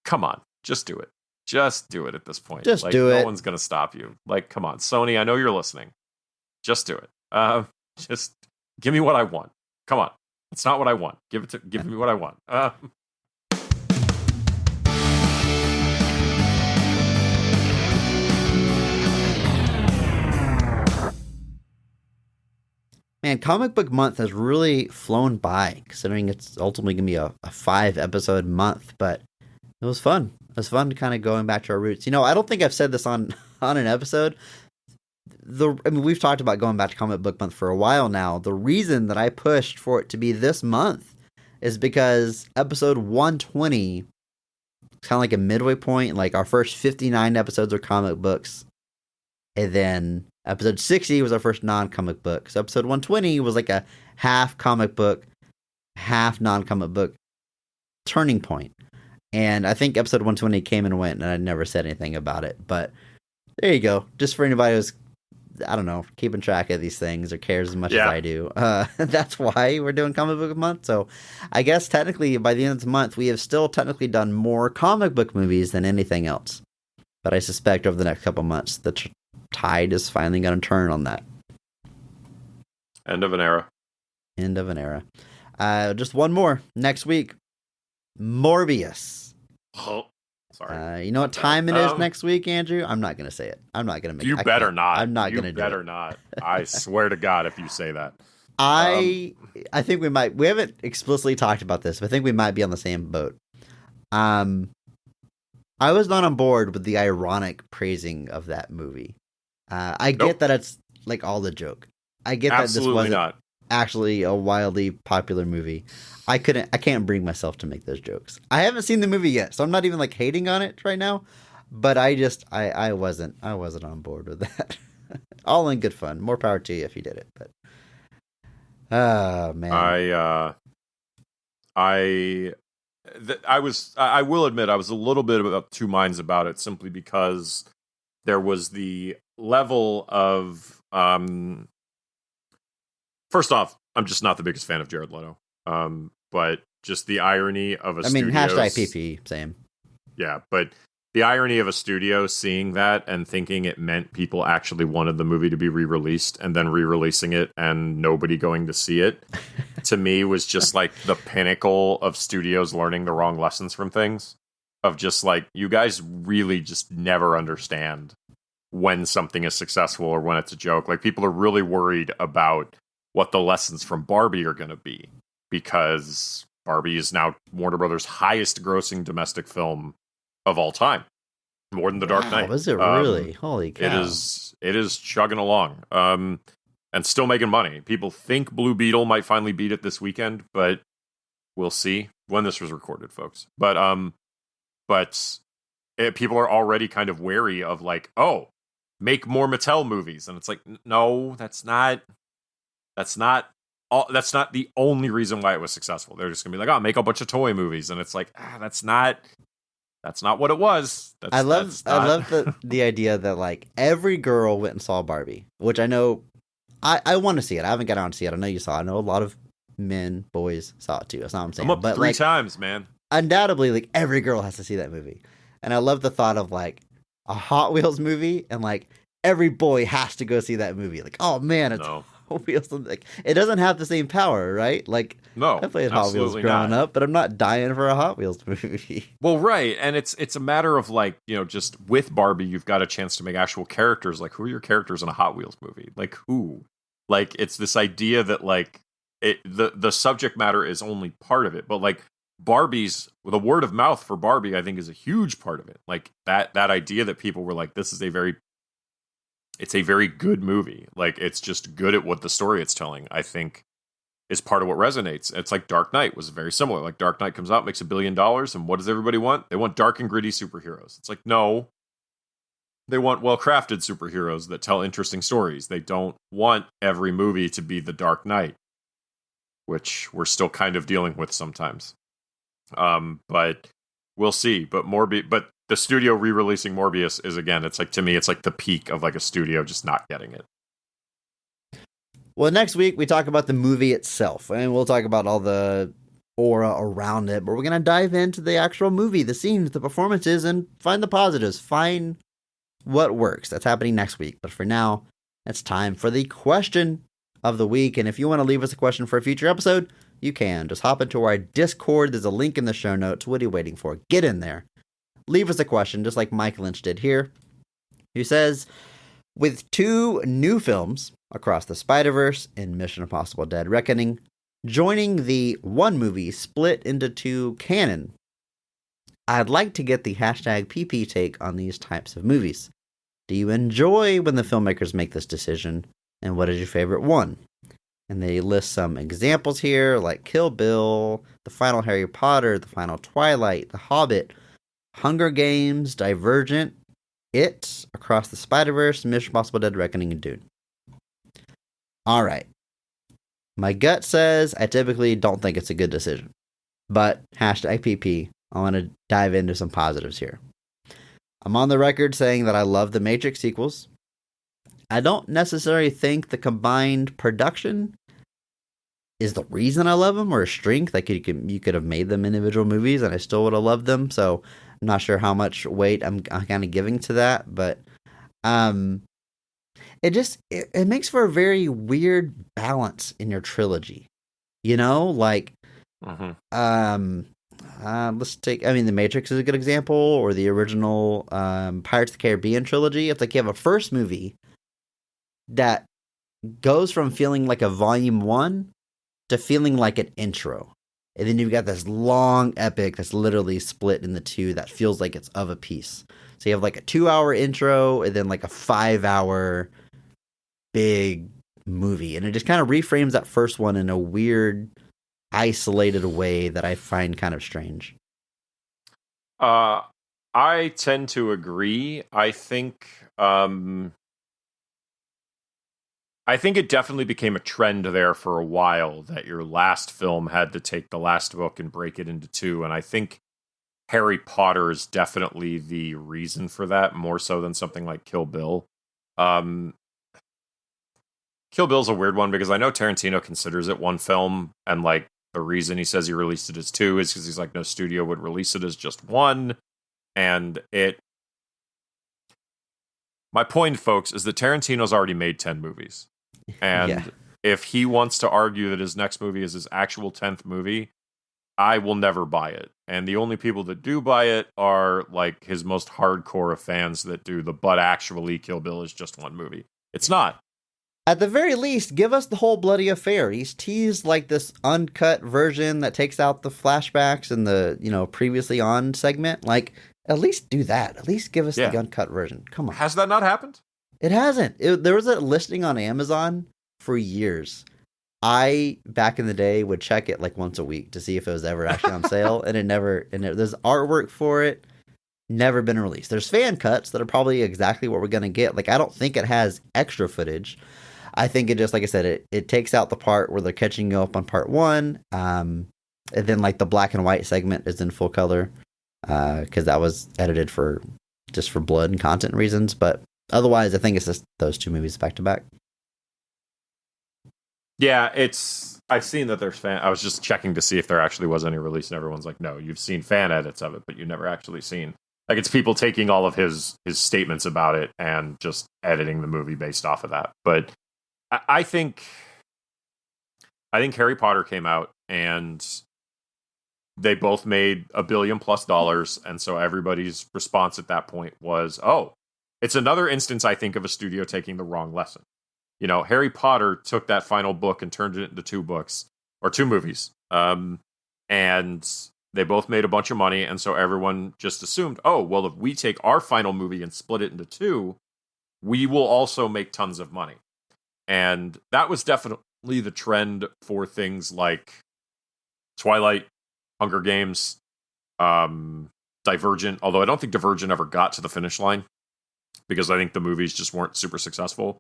Come on, just do it. Just do it at this point. Just do it. No one's gonna stop you. Come on, Sony. I know you're listening. Just do it. Just give me what I want. Come on. It's not what I want. Give me what I want. Man, comic book month has really flown by, considering it's ultimately going to be a 5-episode month, but it was fun. It was fun kind of going back to our roots. I don't think I've said this on an episode. We've talked about going back to comic book month for a while now. The reason that I pushed for it to be this month is because episode 120 is kind of like a midway point. Like, our first 59 episodes are comic books, and then episode 60 was our first non-comic book. So episode 120 was like a half comic book, half non-comic book turning point. And I think episode 120 came and went, and I never said anything about it. But there you go. Just for anybody who's, I don't know, keeping track of these things or cares as much as I do. That's why we're doing comic book month. So I guess technically by the end of the month, we have still technically done more comic book movies than anything else. But I suspect over the next couple months, the tide is finally going to turn on that. End of an era. End of an era. Just one more. Next week, Morbius. Oh, sorry. You know what time it is next week, Andrew? I'm not going to say it. I'm not going to make it. You better not. I'm not going to do it. You better not. I swear to God if you say that. I think we might. We haven't explicitly talked about this, but I think we might be on the same boat. I was not on board with the ironic praising of that movie. I get that it's like all the joke. I get that this wasn't actually a wildly popular movie. I can't bring myself to make those jokes. I haven't seen the movie yet, so I'm not even like hating on it right now. But I wasn't on board with that. All in good fun. More power to you if you did it. But oh man, I will admit I was a little bit of 2 minds about it, simply because there was the level of first off, I'm just not the biggest fan of Jared Leto. But just the irony of a studio. #PP, same. Yeah, but the irony of a studio seeing that and thinking it meant people actually wanted the movie to be re-released, and then re-releasing it and nobody going to see it, to me was just like the pinnacle of studios learning the wrong lessons from things. Of just like, you guys really just never understand when something is successful or when it's a joke. Like, people are really worried about what the lessons from Barbie are going to be, because Barbie is now Warner Brothers' highest grossing domestic film of all time, more than The Dark Knight. Was it really? Holy cow! It is chugging along, and still making money. People think Blue Beetle might finally beat it this weekend, but we'll see when this was recorded, folks. But people are already kind of wary of like, oh, make more Mattel movies, and it's like, no, that's not the only reason why it was successful. They're just gonna be like, oh, make a bunch of toy movies, and it's like, that's not what it was. I love the idea that like every girl went and saw Barbie, which I know I want to see it. I haven't got on to see it. I know you saw it. I know a lot of boys saw it too. That's not what I'm saying. I'm up 3 times, man. Undoubtedly, like every girl has to see that movie, and I love the thought of like a Hot Wheels movie, and like every boy has to go see that movie. Like, oh man, it's Hot Wheels. Like, it doesn't have the same power, right? Like, No, I played Hot Wheels absolutely growing not. up, but I'm not dying for a Hot Wheels movie. Well, right, and it's a matter of like, just with Barbie, you've got a chance to make actual characters. Like, who are your characters in a Hot Wheels movie? Like, who? Like, it's this idea that like the subject matter is only part of it, but like the word of mouth for Barbie, I think, is a huge part of it. Like that idea that people were like, this is it's a very good movie. Like, it's just good at what the story it's telling, I think, is part of what resonates. It's like Dark Knight was very similar. Like, Dark Knight comes out, makes $1 billion, and what does everybody want? They want dark and gritty superheroes. It's like, no, they want well-crafted superheroes that tell interesting stories. They don't want every movie to be the Dark Knight, which we're still kind of dealing with sometimes. But we'll see. But the studio re-releasing Morbius is, again, it's like, to me, it's like the peak of like a studio just not getting it. Well, next week we talk about the movie itself, and we'll talk about all the aura around it, but we're going to dive into the actual movie, the scenes, the performances, and find the positives, find what works. That's happening next week. But for now, it's time for the question of the week. And if you want to leave us a question for a future episode, you can. Just hop into our Discord. There's a link in the show notes. What are you waiting for? Get in there. Leave us a question, just like Mike Lynch did here, who says, with 2 new films, Across the Spider-Verse and Mission Impossible Dead Reckoning, joining the one movie split into 2 canon, I'd like to get the #PP take on these types of movies. Do you enjoy when the filmmakers make this decision? And what is your favorite one? And they list some examples here, like Kill Bill, The Final Harry Potter, The Final Twilight, The Hobbit, Hunger Games, Divergent, It, Across the Spider-Verse, Mission Impossible Dead Reckoning, and Dune. All right. My gut says I typically don't think it's a good decision. But #PP, I want to dive into some positives here. I'm on the record saying that I love the Matrix sequels. I don't necessarily think the combined production is the reason I love them, or a strength. Like, you could have made them individual movies and I still would have loved them. So I'm not sure how much weight I'm kind of giving to that, but it makes for a very weird balance in your trilogy. Like, let's take, The Matrix is a good example, or the original Pirates of the Caribbean trilogy. It's like you have a first movie that goes from feeling like a volume 1 to feeling like an intro. And then you've got this long epic that's literally split into 2 that feels like it's of a piece. So you have like a 2-hour intro and then like a 5-hour big movie. And it just kind of reframes that first one in a weird, isolated way that I find kind of strange. I tend to agree. I think it definitely became a trend there for a while that your last film had to take the last book and break it into 2. And I think Harry Potter is definitely the reason for that, more so than something like Kill Bill. Kill Bill's a weird one because I know Tarantino considers it one film, and like the reason he says he released it as 2 is because he's like, no studio would release it as just 1. And my point, folks, is that Tarantino's already made 10 movies. And if he wants to argue that his next movie is his actual 10th movie, I will never buy it. And the only people that do buy it are like his most hardcore of fans that do but actually Kill Bill is just 1 movie. It's not. At the very least, give us the whole bloody affair. He's teased like this uncut version that takes out the flashbacks and the, previously on segment. Like, at least do that. At least give us the uncut version. Come on. Has that not happened? It hasn't. There was a listing on Amazon for years. I, back in the day, would check it like once a week to see if it was ever actually on sale. And there's artwork for it. Never been released. There's fan cuts that are probably exactly what we're going to get. Like, I don't think it has extra footage. I think it just, like I said, it takes out the part where they're catching you up on part 1. And then like the black and white segment is in full color. Because that was edited for blood and content reasons. But otherwise, I think it's just those 2 movies back to back. Yeah, I've seen that there's I was just checking to see if there actually was any release, and everyone's like, no, you've seen fan edits of it, but you've never actually seen. Like, it's people taking all of his statements about it and just editing the movie based off of that. But I think Harry Potter came out and they both made $1 billion plus, and so everybody's response at that point was, "Oh, it's another instance, I think, of a studio taking the wrong lesson." You know, Harry Potter took that final book and turned it into 2 books or 2 movies, and they both made a bunch of money, and so everyone just assumed, "Oh, well, if we take our final movie and split it into 2, we will also make tons of money." And that was definitely the trend for things like Twilight, Hunger Games, Divergent, although I don't think Divergent ever got to the finish line because I think the movies just weren't super successful.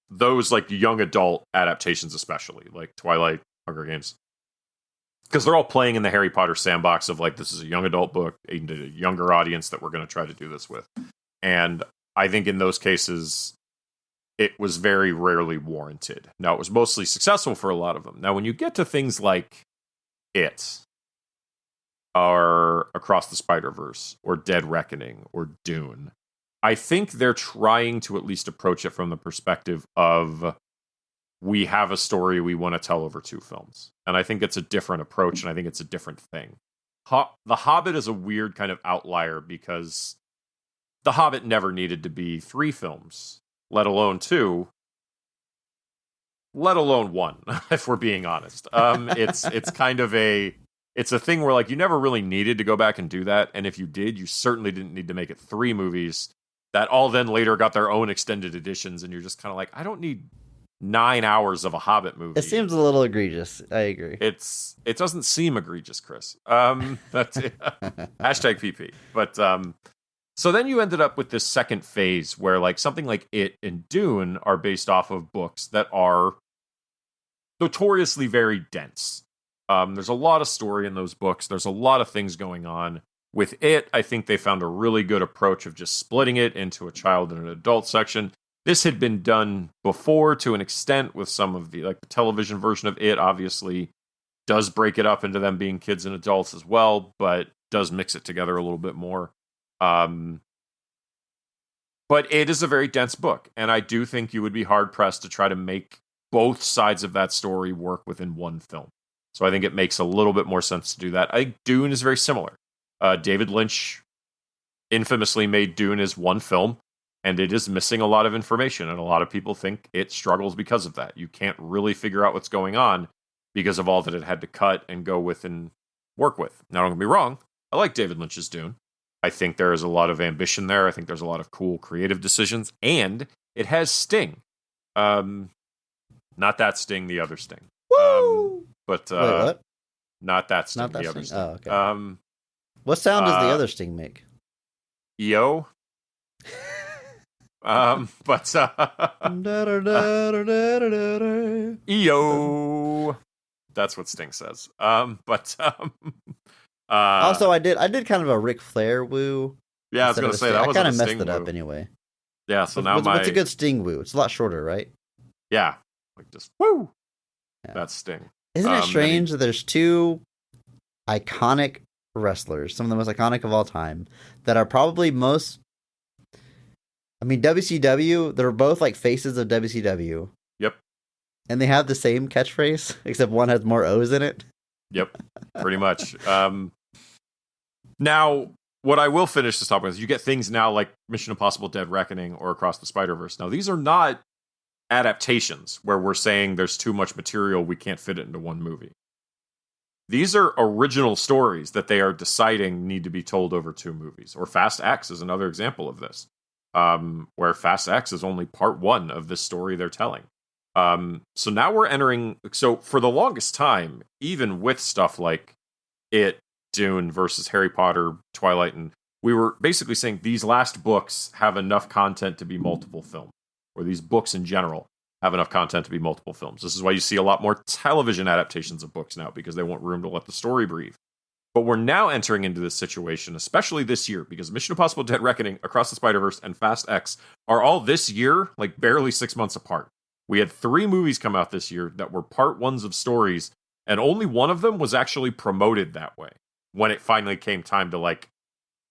Those like young adult adaptations, especially like Twilight, Hunger Games, because they're all playing in the Harry Potter sandbox of like, this is a young adult book aimed at a younger audience that we're going to try to do this with. And I think in those cases, it was very rarely warranted. Now, it was mostly successful for a lot of them. Now, when you get to things like It, or Across the Spider-Verse, or Dead Reckoning, or Dune, I think they're trying to at least approach it from the perspective of, we have a story we want to tell over 2 films. And I think it's a different approach, and I think it's a different thing. The Hobbit is a weird kind of outlier because The Hobbit never needed to be 3 films, let alone 2, let alone 1, if we're being honest. It's kind of it's a thing where like you never really needed to go back and do that, and if you did, you certainly didn't need to make it 3 movies that all then later got their own extended editions, and you're just kind of like, I don't need 9 hours of a Hobbit movie. It seems a little egregious. I agree. It doesn't seem egregious, Chris. That's hashtag PP. But so then you ended up with this second phase where like something like It and Dune are based off of books that are notoriously very dense. There's a lot of story in those books. There's a lot of things going on. With It, I think they found a really good approach of just splitting it into a child and an adult section. This had been done before to an extent with some of the television version of It, obviously does break it up into them being kids and adults as well, but does mix it together a little bit more. But It is a very dense book, and I do think you would be hard-pressed to try to make both sides of that story work within one film. So I think it makes a little bit more sense to do that. I think Dune is very similar. David Lynch infamously made Dune as one film, and it is missing a lot of information, and a lot of people think it struggles because of that. You can't really figure out what's going on because of all that it had to cut and go with and work with. Now, don't get me wrong, I like David Lynch's Dune. I think there is a lot of ambition there. I think there's a lot of cool creative decisions, and it has Sting. Not that Sting, the other Sting. Woo! But Wait, what? Not that Sting, Not that the other Sting. Sting. Oh, okay. What sound does the other Sting make? EO. But EO. That's what Sting says. Also, I did kind of a Ric Flair woo. Yeah, I was going to say that was I kind of messed it up anyway. Yeah, so now what's a good Sting woo? It's a lot shorter, right? Yeah, like just woo. Yeah. That's Sting. Isn't it strange that there's 2 iconic wrestlers, some of the most iconic of all time, that are probably most... I mean, WCW, they're both like faces of WCW. Yep. And they have the same catchphrase, except one has more O's in it. Yep, pretty much. Now, what I will finish this topic with is you get things now like Mission Impossible Dead Reckoning or Across the Spider-Verse. Now, these are not adaptations where we're saying there's too much material, we can't fit it into one movie. These are original stories that they are deciding need to be told over 2 movies. Or Fast X is another example of this, where Fast X is only part 1 of this story they're telling. So now we're entering... So for the longest time, even with stuff like It, Dune versus Harry Potter, Twilight, and we were basically saying these last books have enough content to be multiple films. Or these books in general have enough content to be multiple films. This is why you see a lot more television adaptations of books now, because they want room to let the story breathe. But we're now entering into this situation, especially this year, because Mission Impossible Dead Reckoning, Across the Spider-Verse, and Fast X are all this year, like barely 6 months apart. We had 3 movies come out this year that were part 1s of stories, and only one of them was actually promoted that way when it finally came time to, like,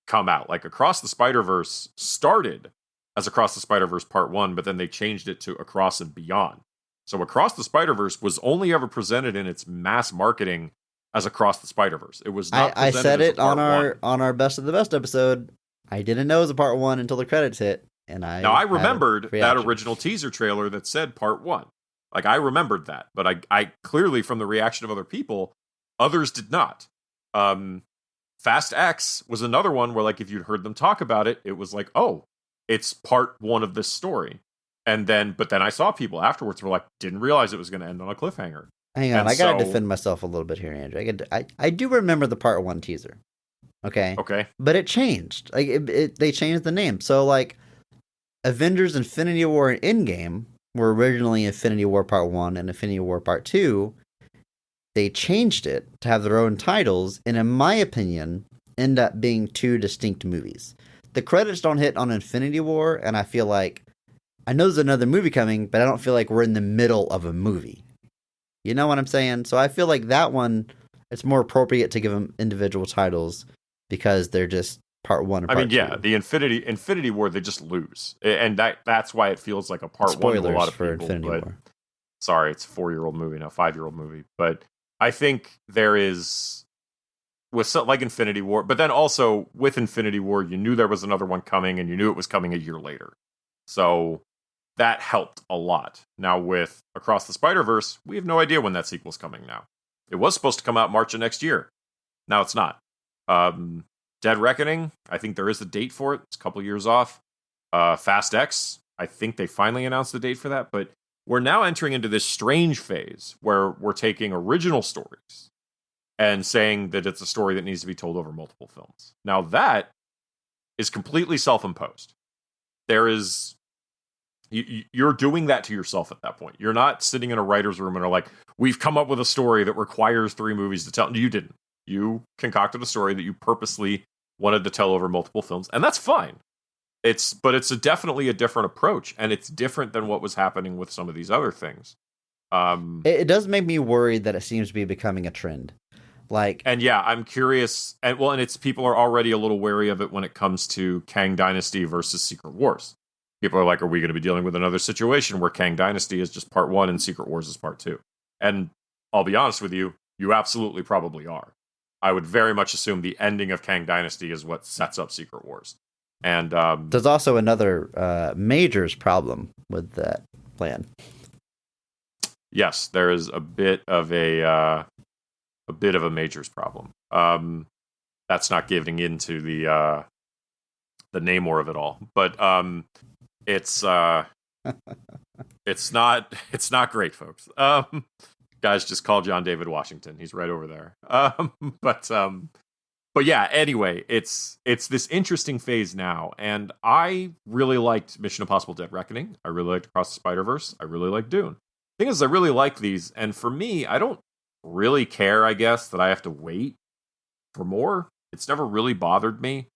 come out. Like, Across the Spider-Verse started as Across the Spider-Verse Part 1, but then they changed it to Across and Beyond. So Across the Spider-Verse was only ever presented in its mass marketing as Across the Spider-Verse. It was not I presented said as it a Part on our Best of the Best episode. I didn't know it was a Part 1 until the credits hit. And I remembered that original teaser trailer that said Part 1. Like, I remembered that. But I clearly, from the reaction of other people, others did not. Fast X was another one where, like, if you'd heard them talk about it, it was like, oh, it's Part 1 of this story. But then I saw people afterwards who were like, didn't realize it was going to end on a cliffhanger. Hang on, I gotta defend myself a little bit here, Andrew. I do remember the Part 1 teaser. Okay. But it changed. Like they changed the name. So like, Avengers: Infinity War and Endgame were originally Infinity War Part 1 and Infinity War Part 2. They changed it to have their own titles, and in my opinion, end up being two distinct movies. The credits don't hit on Infinity War, and I feel like I know there's another movie coming, but I don't feel like we're in the middle of a movie. You know what I'm saying? So I feel like that one, it's more appropriate to give them individual titles because they're just Part 1 or Part 2. The Infinity War, they just lose. And that's why it feels like a Part 1 to a lot of for people. Infinity War. Sorry, it's a 4-year-old movie now, 5-year-old movie. But I think there is, with like Infinity War, but then also with Infinity War, you knew there was another one coming, and you knew it was coming a year later. So that helped a lot. Now with Across the Spider-Verse, we have no idea when that sequel's coming now. It was supposed to come out March of next year. Now it's not. Dead Reckoning, I think there is a date for it. It's a couple years off. Fast X, I think they finally announced the date for that. But we're now entering into this strange phase where we're taking original stories and saying that it's a story that needs to be told over multiple films. Now that is completely self-imposed. You're doing that to yourself at that point. You're not sitting in a writer's room and are like, we've come up with a story that requires 3 movies to tell. You didn't. You concocted a story that you purposely wanted to tell over multiple films, and that's fine. But it's definitely a different approach, and it's different than what was happening with some of these other things. It does make me worried that it seems to be becoming a trend. I'm curious, and it's people are already a little wary of it when it comes to Kang Dynasty versus Secret Wars. People are like, are we going to be dealing with another situation where Kang Dynasty is just Part 1 and Secret Wars is Part 2? And I'll be honest with you, you absolutely probably are. I would very much assume the ending of Kang Dynasty is what sets up Secret Wars. And there's also another Majors problem with that plan. Yes, there is a bit of a Majors problem. That's not giving into the Namor of it all, but it's not great, folks. Guys, just call John David Washington. He's right over there. But yeah, anyway, it's this interesting phase now, and I really liked Mission Impossible: Dead Reckoning. I really liked Across the Spider-Verse. I really liked Dune. The thing is, I really like these, and for me, I don't really care, I guess, that I have to wait for more. It's never really bothered me,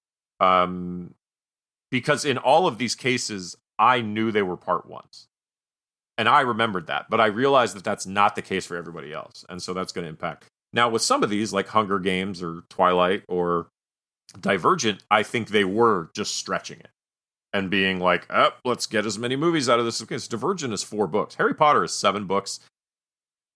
because in all of these cases, I knew they were Part 1s. And I remembered that, but I realized that that's not the case for everybody else, and so that's going to impact. Now, with some of these, like Hunger Games or Twilight or Divergent, I think they were just stretching it and being like, let's get as many movies out of this. Okay, so Divergent is 4 books. Harry Potter is 7 books.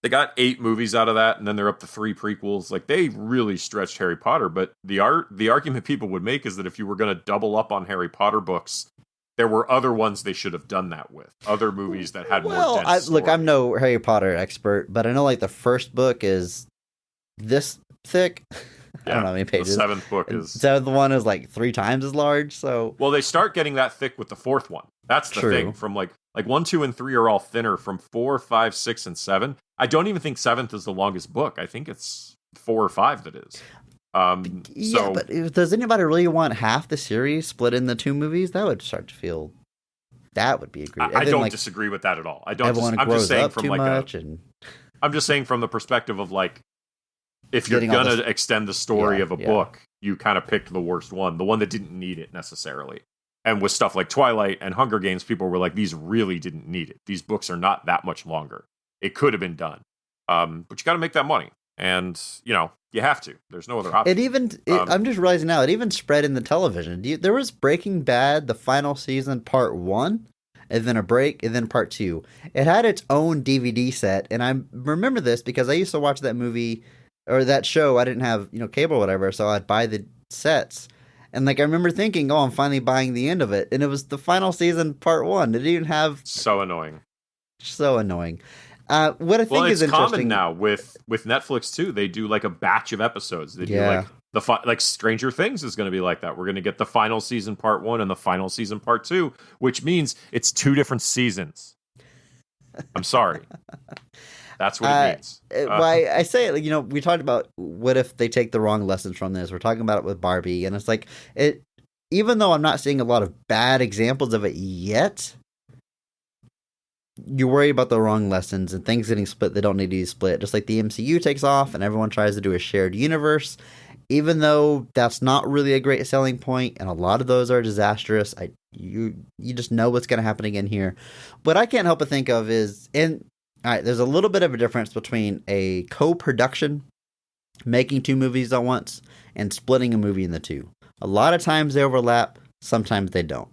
They got 8 movies out of that, and then they're up to 3 prequels. Like, they really stretched Harry Potter, but the argument people would make is that if you were going to double up on Harry Potter books, there were other ones they should have done that with. Other movies that had more dense story. Look, I'm no Harry Potter expert, but I know like the first book is this thick. I don't know how many pages. The 7th book is... The 7th one is like 3 times as large, so... Well, they start getting that thick with the 4th one. That's the thing. From like 1, 2, and 3 are all thinner. From 4, 5, 6, and 7. I don't even think 7th is the longest book. I think it's 4 or 5 that is. But does anybody really want half the series split into 2 movies? That would start to feel... That would be a great... I don't disagree with that at all. I don't. I'm just saying from like I'm just saying from the perspective of like, if you're gonna extend the story of a book, you kind of picked the worst one, the one that didn't need it necessarily. And with stuff like Twilight and Hunger Games, people were like, these really didn't need it. These books are not that much longer. It could have been done, but you got to make that money. And You have to. There's no other option. I'm just realizing now, it even spread in the television. There was Breaking Bad, the final season, part 1, and then a break, and then part 2. It had its own DVD set, and I remember this because I used to watch that movie, or that show. I didn't have, cable or whatever, so I'd buy the sets. And, I remember thinking, I'm finally buying the end of it. And it was the final season, part 1. It didn't even have... So annoying. So annoying. What I think is interesting... Well, it's common now with Netflix, too. They do, a batch of episodes. They do, Stranger Things is going to be like that. We're going to get the final season part 1 and the final season part 2, which means it's 2 different seasons. I'm sorry. That's what it means. I say it, we talked about what if they take the wrong lessons from this. We're talking about it with Barbie, and it's even though I'm not seeing a lot of bad examples of it yet, you worry about the wrong lessons and things getting split that don't need to be split. Just like the MCU takes off and everyone tries to do a shared universe, even though that's not really a great selling point, and a lot of those are disastrous. You just know what's going to happen again here. What I can't help but think of is all right, there's a little bit of a difference between a co-production, making 2 movies at once, and splitting a movie into 2. A lot of times they overlap, sometimes they don't.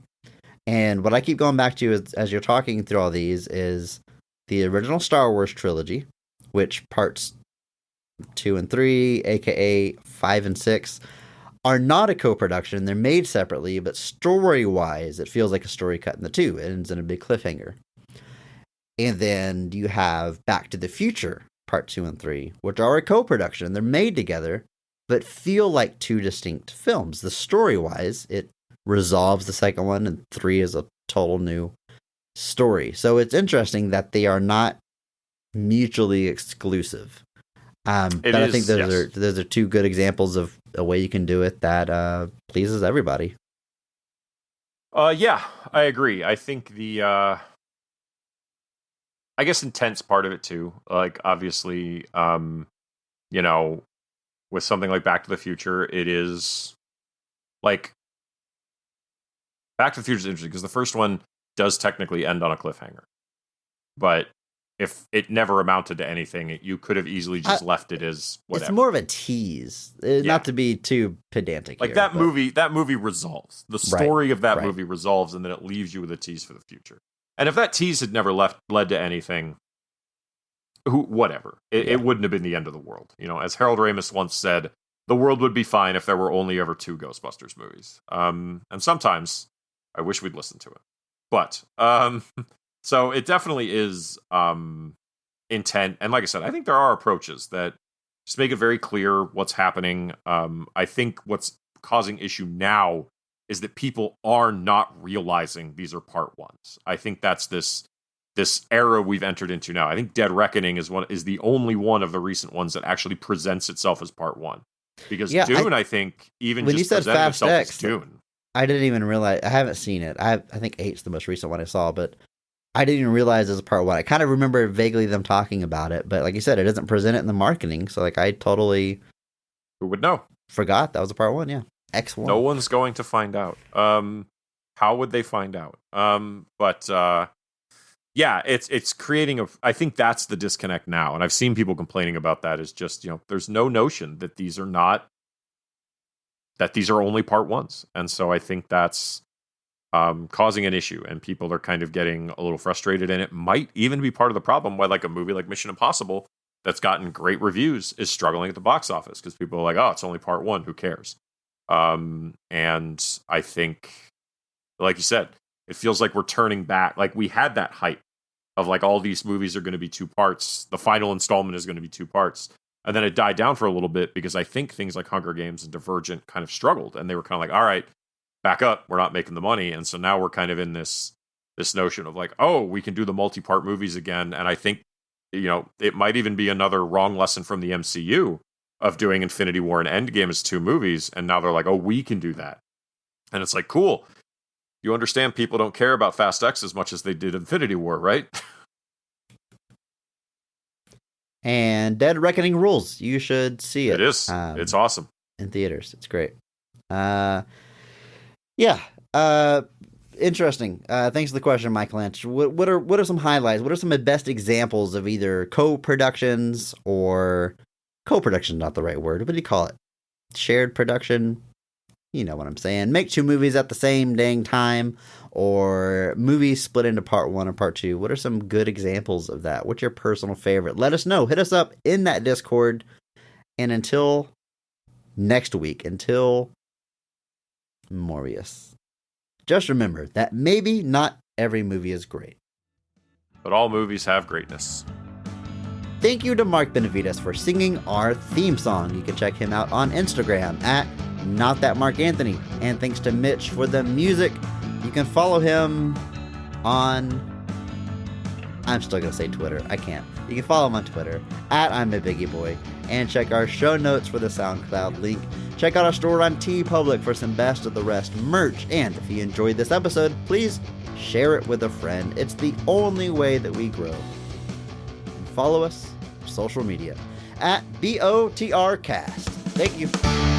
And what I keep going back to as you're talking through all these is the original Star Wars trilogy, which parts 2 and 3, aka 5 and 6, are not a co-production. They're made separately, but story-wise, it feels like a story cut in the 2. It ends in a big cliffhanger. And then you have Back to the Future, Part 2 and 3, which are a co-production. They're made together, but feel like 2 distinct films. The story-wise, it resolves the second one, and 3 is a total new story. So it's interesting that they are not mutually exclusive. But I think those are 2 good examples of a way you can do it that pleases everybody. Yeah, I agree. I think the... I guess intent's part of it too. Obviously, with something like Back to the Future, it is Back to the Future is interesting because the first one does technically end on a cliffhanger, but if it never amounted to anything, you could have easily just left it as whatever. It's more of a tease, not to be too pedantic. That movie resolves. The story of that movie resolves, and then it leaves you with a tease for the future. And if that tease had never led to anything, whatever, it wouldn't have been the end of the world. As Harold Ramis once said, the world would be fine if there were only ever 2 Ghostbusters movies. And sometimes I wish we'd listen to it. But so it definitely is intent. And like I said, I think there are approaches that just make it very clear what's happening. I think what's causing issue now is that people are not realizing these are part 1s. I think that's this era we've entered into now. I think Dead Reckoning is the only one of the recent ones that actually presents itself as part 1. Because Dune, I think, even just presented itself as Dune. I didn't even realize. I haven't seen it. I think 8's the most recent one I saw, but I didn't even realize it was part 1. I kind of remember vaguely them talking about it, but like you said, it doesn't present it in the marketing, so I totally... Who would know? Forgot that was a part 1, yeah. X1. No one's going to find out. How would they find out? It's creating I think that's the disconnect now, and I've seen people complaining about that. Is just there's no notion that these are only part 1s, and so I think that's causing an issue, and people are kind of getting a little frustrated, and it might even be part of the problem why a movie like Mission Impossible that's gotten great reviews is struggling at the box office because people are like, oh, it's only part 1, who cares? And I think, like you said, it feels like we're turning back. We had that hype of all these movies are going to be 2 parts. The final installment is going to be 2 parts. And then it died down for a little bit because I think things like Hunger Games and Divergent kind of struggled. And they were kind of all right, back up. We're not making the money. And so now we're kind of in this notion of we can do the multi-part movies again. And I think, it might even be another wrong lesson from the MCU of doing Infinity War and Endgame as 2 movies, and now they're like, oh, we can do that. And it's cool. You understand people don't care about Fast X as much as they did Infinity War, right? And Dead Reckoning rules. You should see it. It is. It's awesome. In theaters. It's great. Interesting. Thanks for the question, Mike Lynch. What are some highlights? What are some of the best examples of either co-productions or co-production is not the right word. What do you call it? Shared production? You know what I'm saying. Make 2 movies at the same dang time, or movies split into part 1 and part 2. What are some good examples of that? What's your personal favorite? Let us know. Hit us up in that Discord. And until next week, until Morbius, just remember that maybe not every movie is great, but all movies have greatness. Thank you to Mark Benavides for singing our theme song. You can check him out on Instagram at NotThatMarkAnthony. And thanks to Mitch for the music. You can follow him on... I'm still going to say Twitter. I can't. You can follow him on Twitter at I'm a Biggie Boy. And check our show notes for the SoundCloud link. Check out our store on TeePublic for some Best of the Rest merch. And if you enjoyed this episode, please share it with a friend. It's the only way that we grow. And follow us on social media at BOTRcast. Thank you.